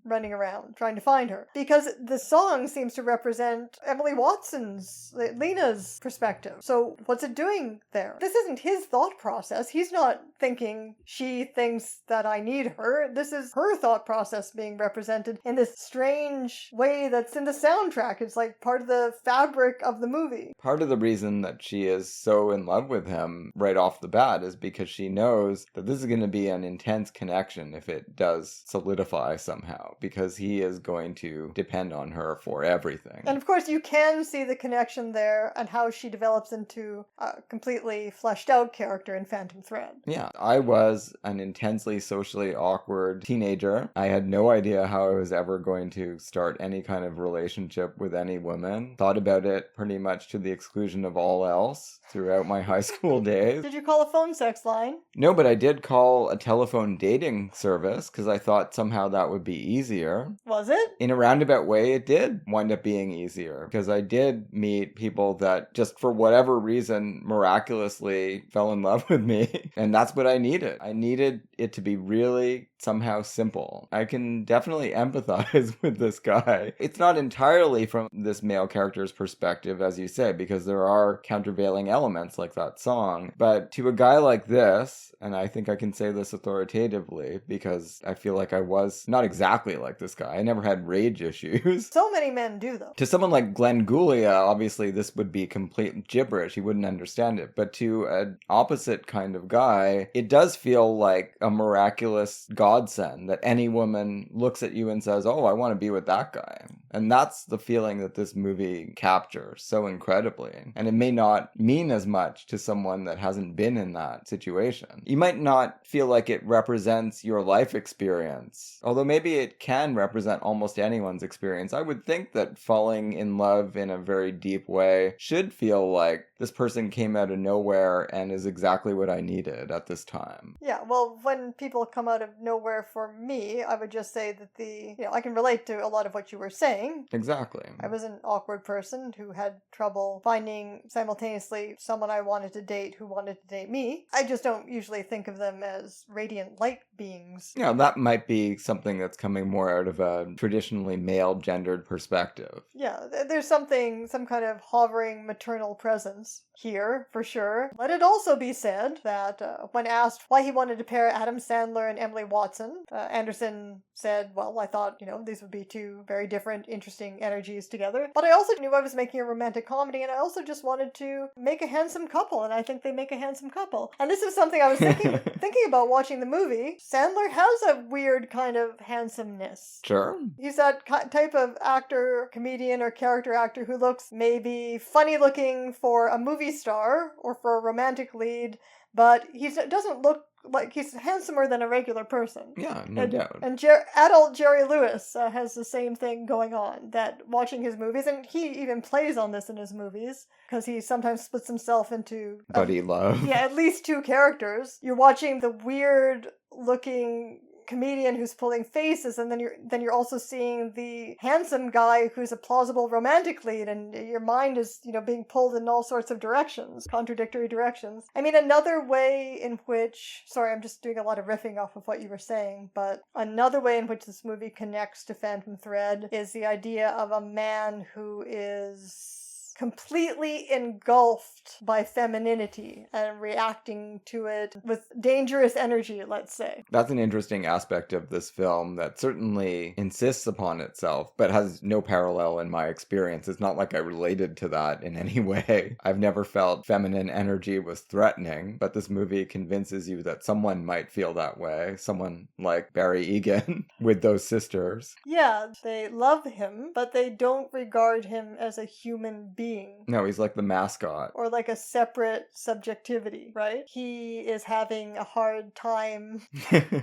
running around trying to find her. Because the song seems to represent Emily Watson's, Lena's perspective. So what's it doing there? This isn't his thought process. He's not thinking she thinks that I need her. This is her thought process being represented in this strange way that's in the soundtrack. It's like part of the fabric of the movie. Part of the reason that she is so in love with him right off the bat is because she knows that this is going to be an intense connection if it does solidify somehow, because he is going to depend on her for everything. And of course you can see the connection there and how she develops into a completely fleshed out character in Phantom Thread. Yeah, I was an intensely socially awkward teenager. I had no idea how I was ever going to start any kind of relationship with any woman. Thought about it pretty much to the exclusion of all else throughout my high school days. Did you call a phone sex line? No, but I did call a telephone dating service because I thought somehow that would be easier. Was it? In a roundabout way, it did wind up being easier because I did meet people that just for whatever reason miraculously fell in love with me. And that's what I needed. I needed it to be really somehow simple. I can definitely empathize with this guy. It's not entirely from this male character's perspective, as you say, because there are countervailing elements like that song. But to a guy like this, and I think I can say this authoritatively because I feel like I was not exactly like this guy. I never had rage issues. So many men do, though. To someone like Glenn Guglia, obviously this would be complete gibberish. He wouldn't understand it. But to an opposite kind of guy, it does feel like a miraculous godsend that any woman looks at you and says, oh, I want to be with that guy. And that's the feeling that this movie captures so incredibly. And it may not mean as much to someone that hasn't been in that situation. You might not feel like it represents your life experience, although maybe it can represent almost anyone's experience. I would think that falling in love in a very deep way should feel like this person came out of nowhere and is exactly what I needed at this time. Yeah, well, when people come out of nowhere for me, I would just say that I can relate to a lot of what you were saying. Exactly. I was an awkward person who had trouble finding simultaneously someone I wanted to date who wanted to date me. I just don't usually think of them as radiant light beings. Yeah, that might be something that's coming more out of a traditionally male-gendered perspective. Yeah, there's some kind of hovering maternal presence here, for sure. Let it also be said that when asked why he wanted to pair Adam Sandler and Emily Watson, Anderson said, well, I thought, these would be two very different, interesting energies together. But I also knew I was making a romantic comedy, and I also just wanted to make a handsome couple, and I think they make a handsome couple. And this is something I was thinking about watching the movie. Sandler has a weird kind of handsomeness. Sure. He's that type of actor, comedian, or character actor who looks maybe funny looking for a movie star or for a romantic lead, but he doesn't look like he's handsomer than a regular person. Yeah, no doubt. And adult Jerry Lewis has the same thing going on, that watching his movies, and he even plays on this in his movies, because he sometimes splits himself into... buddy love. Yeah, at least two characters. You're watching the weird looking comedian who's pulling faces, and then you're also seeing the handsome guy who's a plausible romantic lead, and your mind is, being pulled in all sorts of directions, contradictory directions. I mean, another way in which, sorry, I'm just doing a lot of riffing off of what you were saying, but another way in which this movie connects to Phantom Thread is the idea of a man who is completely engulfed by femininity and reacting to it with dangerous energy, let's say. That's an interesting aspect of this film that certainly insists upon itself, but has no parallel in my experience. It's not like I related to that in any way. I've never felt feminine energy was threatening, but this movie convinces you that someone might feel that way. Someone like Barry Egan with those sisters. Yeah, they love him, but they don't regard him as a human being. No, he's like the mascot. Or like a separate subjectivity, right? He is having a hard time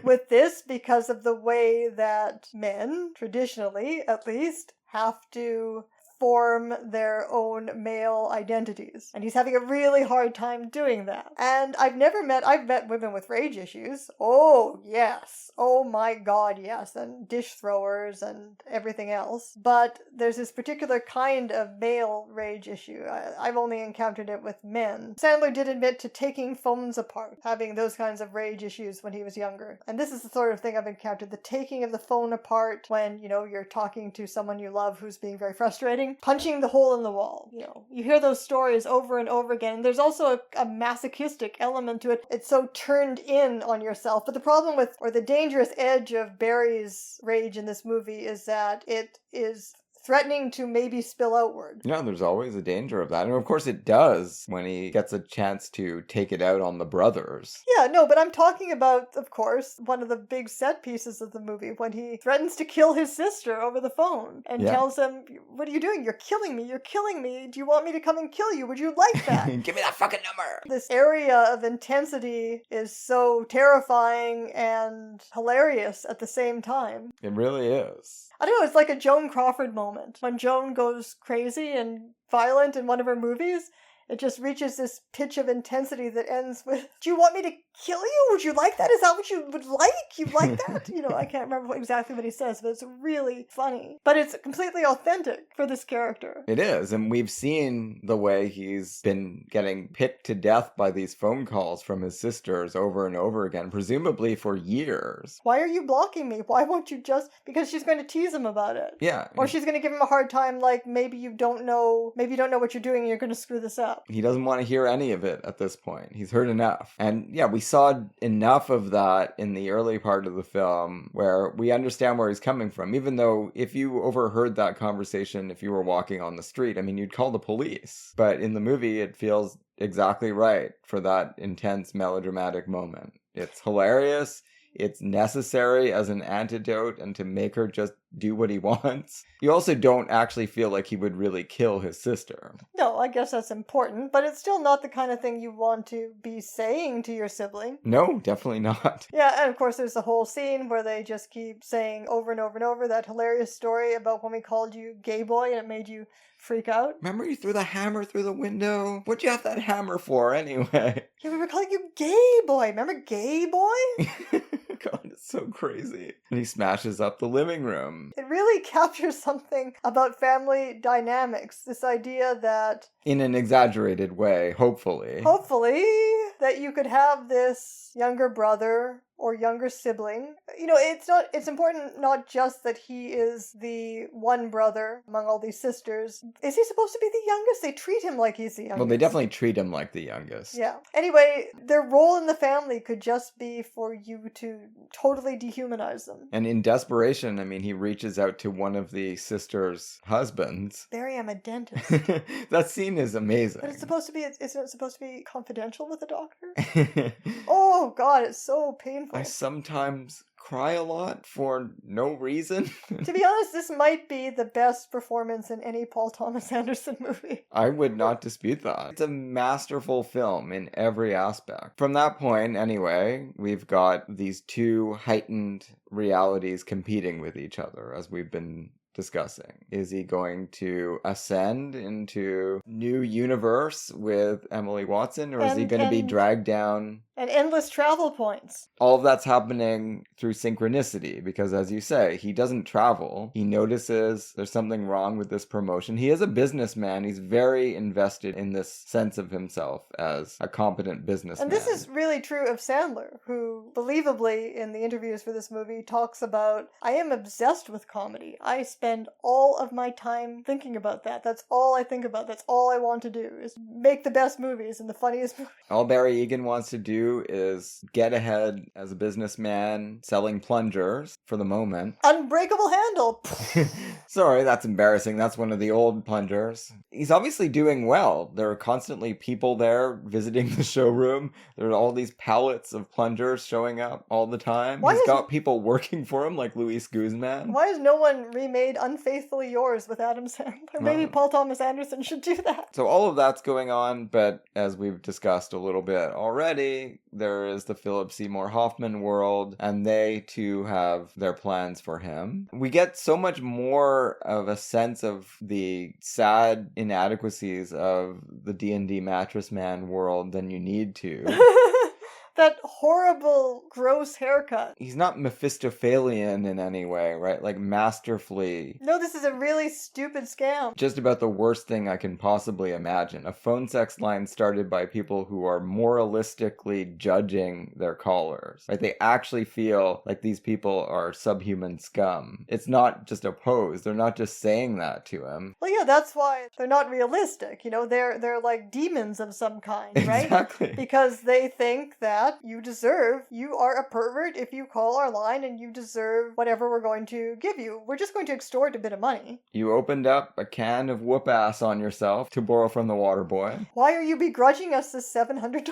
with this because of the way that men, traditionally at least, have to form their own male identities. And he's having a really hard time doing that. And I've met women with rage issues. Oh, yes. Oh my God, yes. And dish throwers and everything else. But there's this particular kind of male rage issue. I've only encountered it with men. Sandler did admit to taking phones apart, having those kinds of rage issues when he was younger. And this is the sort of thing I've encountered. The taking of the phone apart when, you're talking to someone you love who's being very frustrating. Punching the hole in the wall. You hear those stories over and over again. And there's also a masochistic element to it. It's so turned in on yourself. But the problem with, or the dangerous edge of Barry's rage in this movie is that it is threatening to maybe spill outward. Yeah, there's always a danger of that. And of course it does when he gets a chance to take it out on the brothers. Yeah, no, but I'm talking about, of course, one of the big set pieces of the movie when he threatens to kill his sister over the phone and tells him, what are you doing? You're killing me. You're killing me. Do you want me to come and kill you? Would you like that? Give me that fucking number. This area of intensity is so terrifying and hilarious at the same time. It really is. I don't know, it's like a Joan Crawford moment. When Joan goes crazy and violent in one of her movies, it just reaches this pitch of intensity that ends with, do you want me to kill you? Would you like that? Is that what you would like? You like that? I can't remember exactly what he says, but it's really funny. But it's completely authentic for this character. It is, and we've seen the way he's been getting picked to death by these phone calls from his sisters over and over again, presumably for years. Why are you blocking me? Why won't you just... Because she's going to tease him about it. Yeah. Or she's going to give him a hard time, like, maybe you don't know what you're doing and you're going to screw this up. He doesn't want to hear any of it at this point. He's heard enough. And yeah, we saw enough of that in the early part of the film where we understand where he's coming from. Even though if you overheard that conversation, if you were walking on the street, you'd call the police. But in the movie, it feels exactly right for that intense melodramatic moment. It's hilarious. It's necessary as an antidote and to make her just do what he wants. You also don't actually feel like he would really kill his sister. No, I guess that's important, but it's still not the kind of thing you want to be saying to your sibling. No, definitely not. Yeah, and of course there's the whole scene where they just keep saying over and over and over that hilarious story about when we called you gay boy and it made you freak out. Remember you threw the hammer through the window? What'd you have that hammer for anyway? Yeah, we were calling you gay boy. Remember gay boy? God, it's so crazy. And he smashes up the living room. It really captures something about family dynamics. This idea that... In an exaggerated way, hopefully. Hopefully, that you could have this younger brother or younger sibling. It's important not just that he is the one brother among all these sisters. Is he supposed to be the youngest? They treat him like he's the youngest. Well, they definitely treat him like the youngest. Yeah. Anyway, their role in the family could just be for you to totally dehumanize them. And in desperation, he reaches out to one of the sisters' husbands. Barry, I'm a dentist. That scene is amazing. But isn't it supposed to be confidential with the doctor? Oh, God, it's so painful. I sometimes cry a lot for no reason. To be honest, this might be the best performance in any Paul Thomas Anderson movie. I would not dispute that. It's a masterful film in every aspect. From that point, anyway, we've got these two heightened realities competing with each other, as we've been discussing. Is he going to ascend into new universe with Emily Watson, or is he going to be dragged down? And endless travel points. All of that's happening through synchronicity because, as you say, he doesn't travel. He notices there's something wrong with this promotion. He is a businessman. He's very invested in this sense of himself as a competent businessman. And this is really true of Sandler, who, believably, in the interviews for this movie, talks about, I am obsessed with comedy. I spend all of my time thinking about that. That's all I think about. That's all I want to do, is make the best movies and the funniest movies. All Barry Egan wants to do is get ahead as a businessman selling plungers for the moment. Unbreakable handle! Sorry, that's embarrassing. That's one of the old plungers. He's obviously doing well. There are constantly people there visiting the showroom. There are all these pallets of plungers showing up all the time. He's got people working for him like Luis Guzman. Why has no one remade Unfaithfully Yours with Adam Sandler? Maybe Paul Thomas Anderson should do that. So all of that's going on, but as we've discussed a little bit already, there is the Philip Seymour Hoffman world, and they too have their plans for him. We get so much more of a sense of the sad inadequacies of the D&D Mattress Man world than you need to. That horrible, gross haircut. He's not Mephistophelian in any way, right? Like, masterfully. No, this is a really stupid scam. Just about the worst thing I can possibly imagine. A phone sex line started by people who are moralistically judging their callers. Right? They actually feel like these people are subhuman scum. It's not just a pose. They're not just saying that to him. Well, yeah, that's why they're not realistic. You know, they're like demons of some kind, right? Exactly. Because they think that you are a pervert if you call our line, and you deserve whatever we're going to give you. We're just going to extort a bit of money. You opened up a can of whoop ass on yourself, to borrow from the water boy. Why are you begrudging us this $700?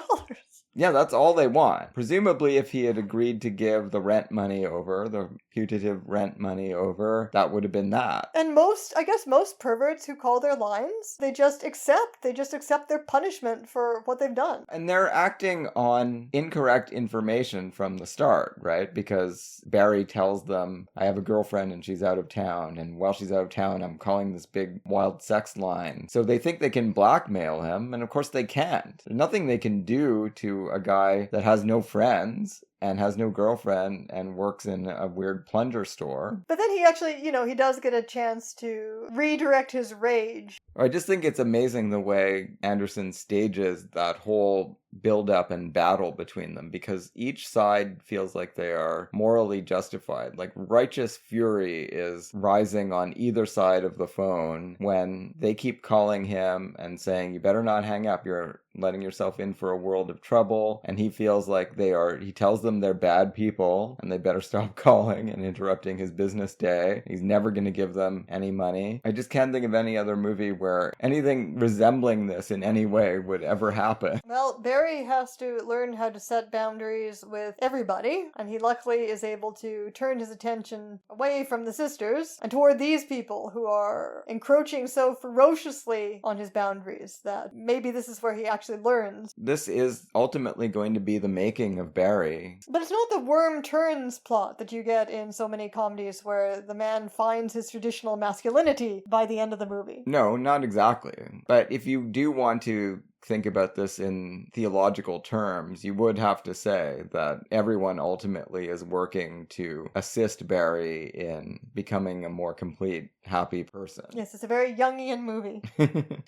Yeah, that's all they want. Presumably, if he had agreed to give the rent money over, the putative rent money over, that would have been that. And I guess most perverts who call their lines, they just accept their punishment for what they've done. And they're acting on incorrect information from the start, right? Because Barry tells them, I have a girlfriend and she's out of town, and while she's out of town, I'm calling this big wild sex line. So they think they can blackmail him, and of course they can't. There's nothing they can do to a guy that has no friends and has no girlfriend and works in a weird plunger store. But then he actually, he does get a chance to redirect his rage. I just think it's amazing the way Anderson stages that whole build-up and battle between them, because each side feels like they are morally justified. Like, righteous fury is rising on either side of the phone when they keep calling him and saying, you better not hang up, you're letting yourself in for a world of trouble. And he feels like he tells them they're bad people and they better stop calling and interrupting his business day. He's never going to give them any money. I just can't think of any other movie where anything resembling this in any way would ever happen. Well, Barry has to learn how to set boundaries with everybody, and he luckily is able to turn his attention away from the sisters and toward these people who are encroaching so ferociously on his boundaries that maybe this is where he actually learns. This is ultimately going to be the making of Barry. But it's not the worm turns plot that you get in so many comedies where the man finds his traditional masculinity by the end of the movie. No, not exactly. But if you do want to think about this in theological terms, you would have to say that everyone ultimately is working to assist Barry in becoming a more complete, happy person. Yes, it's a very Jungian movie.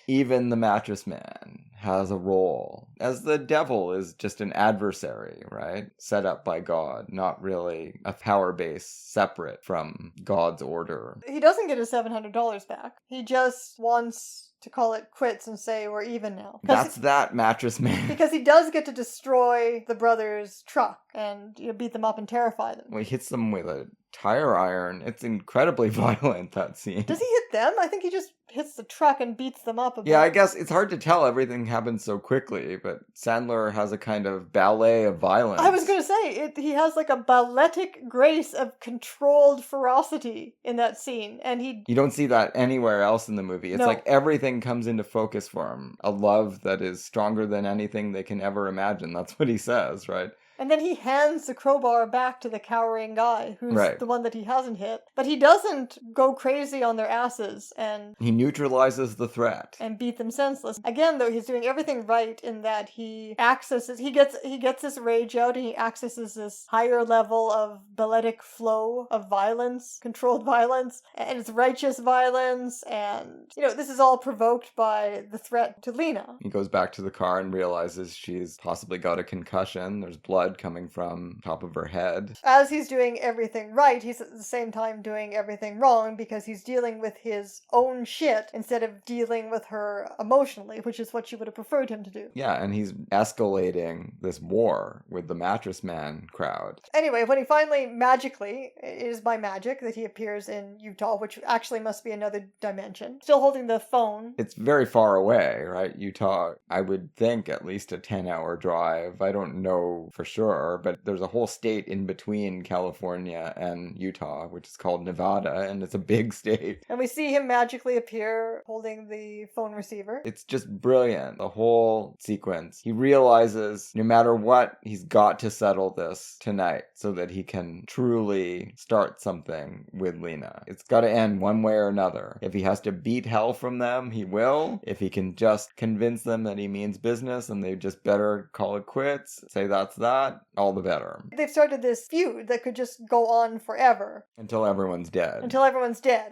Even the mattress man has a role, as the devil is just an adversary, right? Set up by God, not really a power base separate from God's order. He doesn't get his $700 back. He just wants to call it quits and say we're even now. That's that mattress man. Because he does get to destroy the brothers' truck and beat them up and terrify them. Well, he hits them with a tire iron. It's incredibly violent, that scene. Does he hit them? I think he just hits the truck and beats them up a bit. Yeah, I guess it's hard to tell. Everything happens so quickly, but Sandler has a kind of ballet of violence. I was going to say, he has like a balletic grace of controlled ferocity in that scene, and you don't see that anywhere else in the movie. It's like everything comes into focus for him. A love that is stronger than anything they can ever imagine. That's what he says, right? And then he hands the crowbar back to the cowering guy, who's Right. the one that he hasn't hit. But he doesn't go crazy on their asses and He neutralizes the threat. and beat them senseless. Again, though, he's doing everything right in that he gets this rage out and he accesses this higher level of balletic flow of violence, controlled violence, and it's righteous violence, and, this is all provoked by the threat to Lena. He goes back to the car and realizes she's possibly got a concussion. There's blood coming from top of her head. As he's doing everything right, he's at the same time doing everything wrong because he's dealing with his own shit instead of dealing with her emotionally, which is what she would have preferred him to do. Yeah, and he's escalating this war with the mattress man crowd. Anyway, when he finally magically, it is by magic that he appears in Utah, which actually must be another dimension, still holding the phone. It's very far away, right? Utah, I would think at least a 10-hour drive. I don't know for sure, but there's a whole state in between California and Utah, which is called Nevada, and it's a big state. And we see him magically appear holding the phone receiver. It's just brilliant, the whole sequence. He realizes no matter what, he's got to settle this tonight so that he can truly start something with Lena. It's got to end one way or another. If he has to beat hell from them, he will. If he can just convince them that he means business and they just better call it quits, say that's that, all the better. They've started this feud that could just go on forever. Until everyone's dead.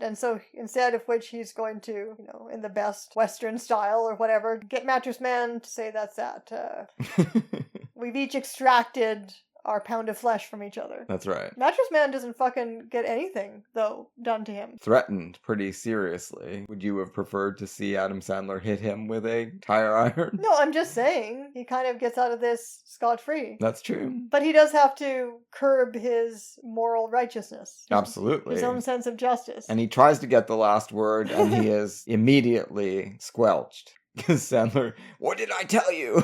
And so instead of which he's going to, in the best Western style or whatever, get Mattress Man to say that's that. We've each extracted our pound of flesh from each other. That's right. Mattress Man doesn't fucking get anything, though, done to him. Threatened pretty seriously. Would you have preferred to see Adam Sandler hit him with a tire iron? No, I'm just saying, he kind of gets out of this scot-free. That's true. But he does have to curb his moral righteousness. Absolutely. His own sense of justice. And he tries to get the last word, and he is immediately squelched. Because Sandler, what did I tell you?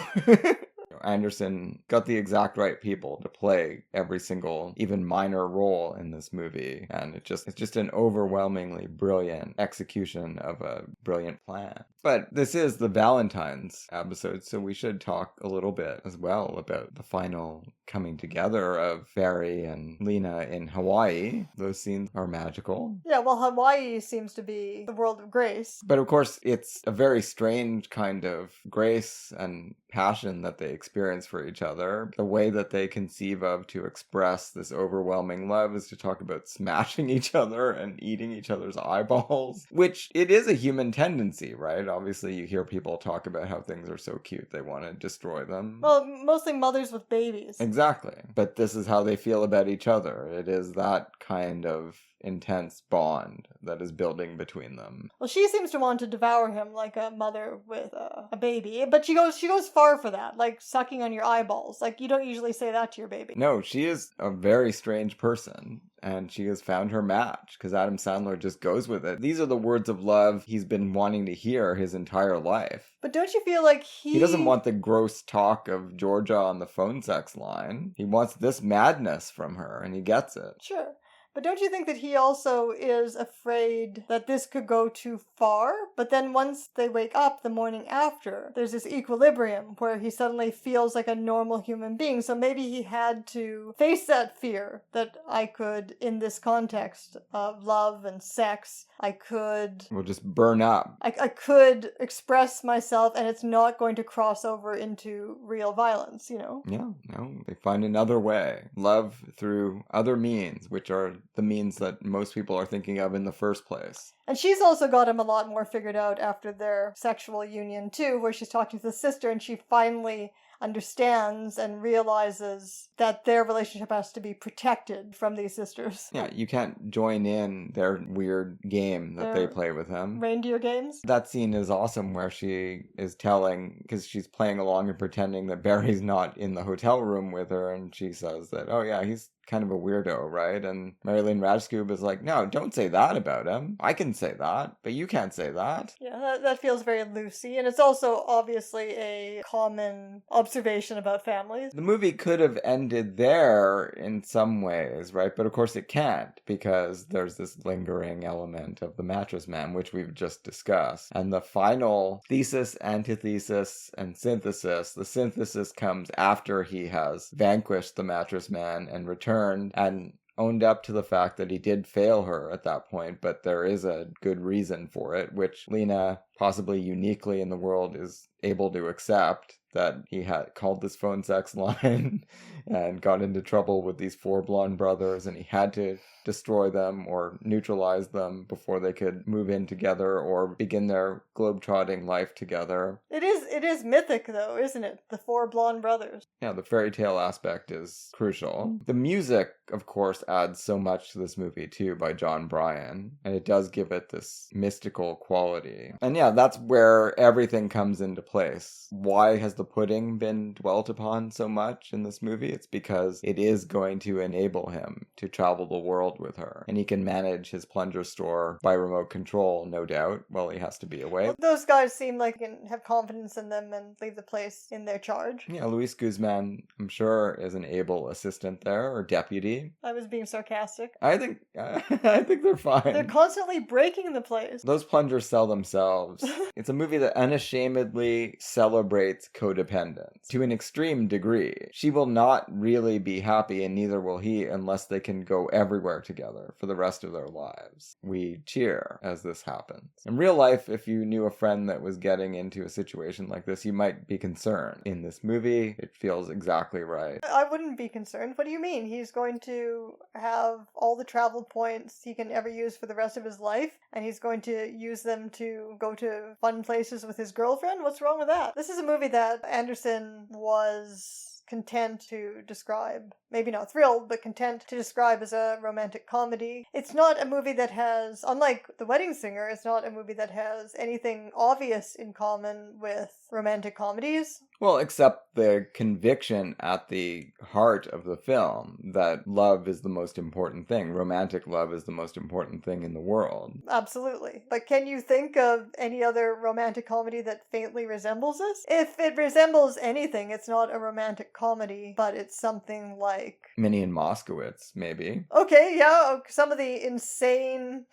Anderson got the exact right people to play every single, even minor role in this movie. And it's just an overwhelmingly brilliant execution of a brilliant plan. But this is the Valentine's episode, so we should talk a little bit as well about the final coming together of Barry and Lena in Hawaii. Those scenes are magical. Yeah, well, Hawaii seems to be the world of grace. But of course, it's a very strange kind of grace and passion that they experience for each other. The way that they conceive of to express this overwhelming love is to talk about smashing each other and eating each other's eyeballs, which it is a human tendency, right? Obviously, you hear people talk about how things are so cute, they want to destroy them. Well, mostly mothers with babies. Exactly. But this is how they feel about each other. It is that kind of intense bond that is building between them. Well, she seems to want to devour him like a mother with a baby, but she goes far for that, like sucking on your eyeballs. Like, you don't usually say that to your baby. No, she is a very strange person, and she has found her match, because Adam Sandler just goes with it. These are the words of love he's been wanting to hear his entire life. But don't you feel like He doesn't want the gross talk of Georgia on the phone sex line. He wants this madness from her, and he gets it. Sure. But don't you think that he also is afraid that this could go too far? But then once they wake up the morning after, there's this equilibrium where he suddenly feels like a normal human being. So maybe he had to face that fear that I could, in this context of love and sex, I could... We'll just burn up. I could express myself and it's not going to cross over into real violence, Yeah, no, they find another way. Love through other means, which are the means that most people are thinking of in the first place. And she's also got him a lot more figured out after their sexual union too, where she's talking to the sister and she finally understands and realizes that their relationship has to be protected from these sisters. Yeah, you can't join in their weird game that they play with him. Reindeer games? That scene is awesome where she is telling, because she's playing along and pretending that Barry's not in the hotel room with her, and she says that, oh yeah, he's kind of a weirdo, right? And Marilyn Rajskub is like, no, don't say that about him. I can say that, but you can't say that. Yeah, that feels very loosey, and it's also obviously a common observation about families. The movie could have ended there in some ways, right? But of course it can't, because there's this lingering element of the mattress man, which we've just discussed. And the final thesis, antithesis, and synthesis, the synthesis comes after he has vanquished the mattress man and returned and owned up to the fact that he did fail her at that point, but there is a good reason for it, which Lena, possibly uniquely in the world, is able to accept, that he had called this phone sex line and got into trouble with these 4 blonde brothers, and he had to destroy them or neutralize them before they could move in together or begin their globe-trotting life together. It is mythic, though, isn't it? The 4 blonde brothers. Yeah, the fairy tale aspect is crucial. The music, of course, adds so much to this movie, too, by John Bryan, and it does give it this mystical quality. And yeah, that's where everything comes into place. Why has the pudding been dwelt upon so much in this movie? It's because it is going to enable him to travel the world with her, and he can manage his plunger store by remote control, no doubt, while he has to be away. Well, those guys seem like you can have confidence in them and leave the place in their charge. Yeah, Luis Guzman, I'm sure, is an able assistant there, or deputy. I was being sarcastic. I think they're fine. They're constantly breaking the place. Those plungers sell themselves. It's a movie that unashamedly celebrates codependence to an extreme degree. She will not really be happy, and neither will he, unless they can go everywhere together for the rest of their lives. We cheer as this happens. In real life, if you knew a friend that was getting into a situation like this, you might be concerned. In this movie, it feels exactly right. I wouldn't be concerned. What do you mean? He's going to have all the travel points he can ever use for the rest of his life, and he's going to use them to go to fun places with his girlfriend? What's wrong with that? This is a movie that Anderson was content to describe, maybe not thrilled, but content to describe as a romantic comedy. It's not a movie that has, unlike The Wedding Singer, it's not a movie that has anything obvious in common with romantic comedies. Well, except the conviction at the heart of the film that love is the most important thing. Romantic love is the most important thing in the world. Absolutely. But can you think of any other romantic comedy that faintly resembles this? If it resembles anything, it's not a romantic comedy, but it's something like... Minnie and Moskowitz, maybe. Okay, yeah, some of the insane...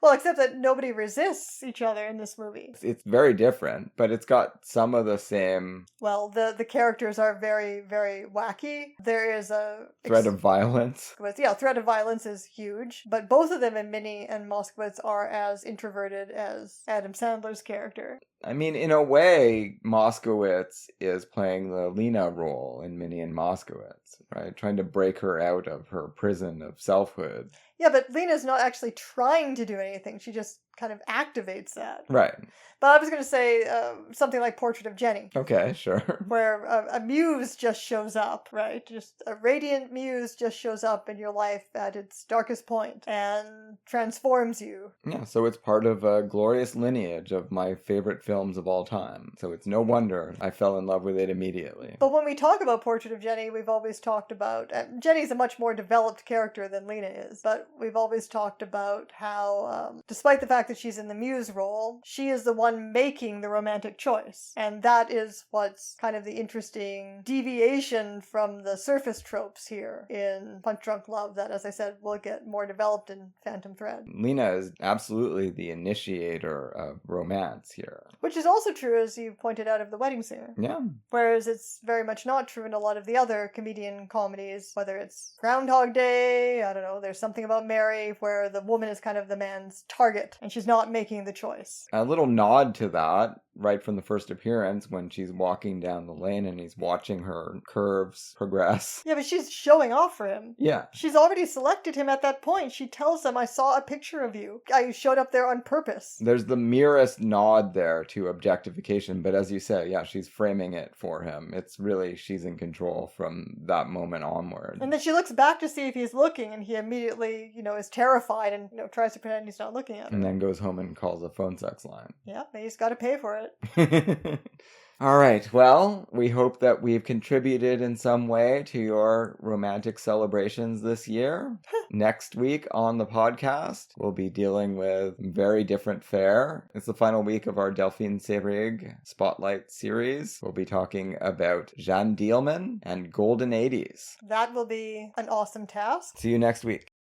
Well, except that nobody resists each other in this movie. It's very different, but it's got some of the same... Well, the characters are very, very wacky. There is a... threat of violence. Yeah, threat of violence is huge. But both of them in Minnie and Moskowitz are as introverted as Adam Sandler's character. I mean, in a way, Moskowitz is playing the Lena role in Minnie and Moskowitz, right? Trying to break her out of her prison of selfhood. Yeah, but Lena's not actually trying to do anything. She just kind of activates that. Right. But I was going to say something like Portrait of Jenny. Okay, sure. Where a muse just shows up, right? Just a radiant muse just shows up in your life at its darkest point and transforms you. Yeah, so it's part of a glorious lineage of my favorite films of all time. So it's no wonder I fell in love with it immediately. But when we talk about Portrait of Jenny, we've always talked about... Jenny's a much more developed character than Lena is, but we've always talked about how, despite the fact that she's in the muse role, she is the one making the romantic choice. And that is what's kind of the interesting deviation from the surface tropes here in Punch Drunk Love that, as I said, will get more developed in Phantom Thread. Lena is absolutely the initiator of romance here. Which is also true, as you pointed out, of The Wedding Singer. Yeah. Whereas it's very much not true in a lot of the other comedian comedies, whether it's Groundhog Day, I don't know, there's Something About Mary, where the woman is kind of the man's target, and she's not making the choice. A little nod to that right from the first appearance when she's walking down the lane and he's watching her curves progress. Yeah, but she's showing off for him. Yeah. She's already selected him at that point. She tells them, I saw a picture of you. I showed up there on purpose. There's the merest nod there to objectification, but as you say, yeah, she's framing it for him. It's really, she's in control from that moment onward. And then she looks back to see if he's looking, and he immediately, is terrified and, tries to pretend he's not looking at her. And then goes home and calls a phone sex line. Yeah, but he's got to pay for it. All right, well, we hope that we've contributed in some way to your romantic celebrations this year. Next week on the podcast, we'll be dealing with very different fare. It's the final week of our Delphine Seyrig Spotlight series. We'll be talking about Jeanne Dielman and Golden 80s. That will be an awesome task. See you next week.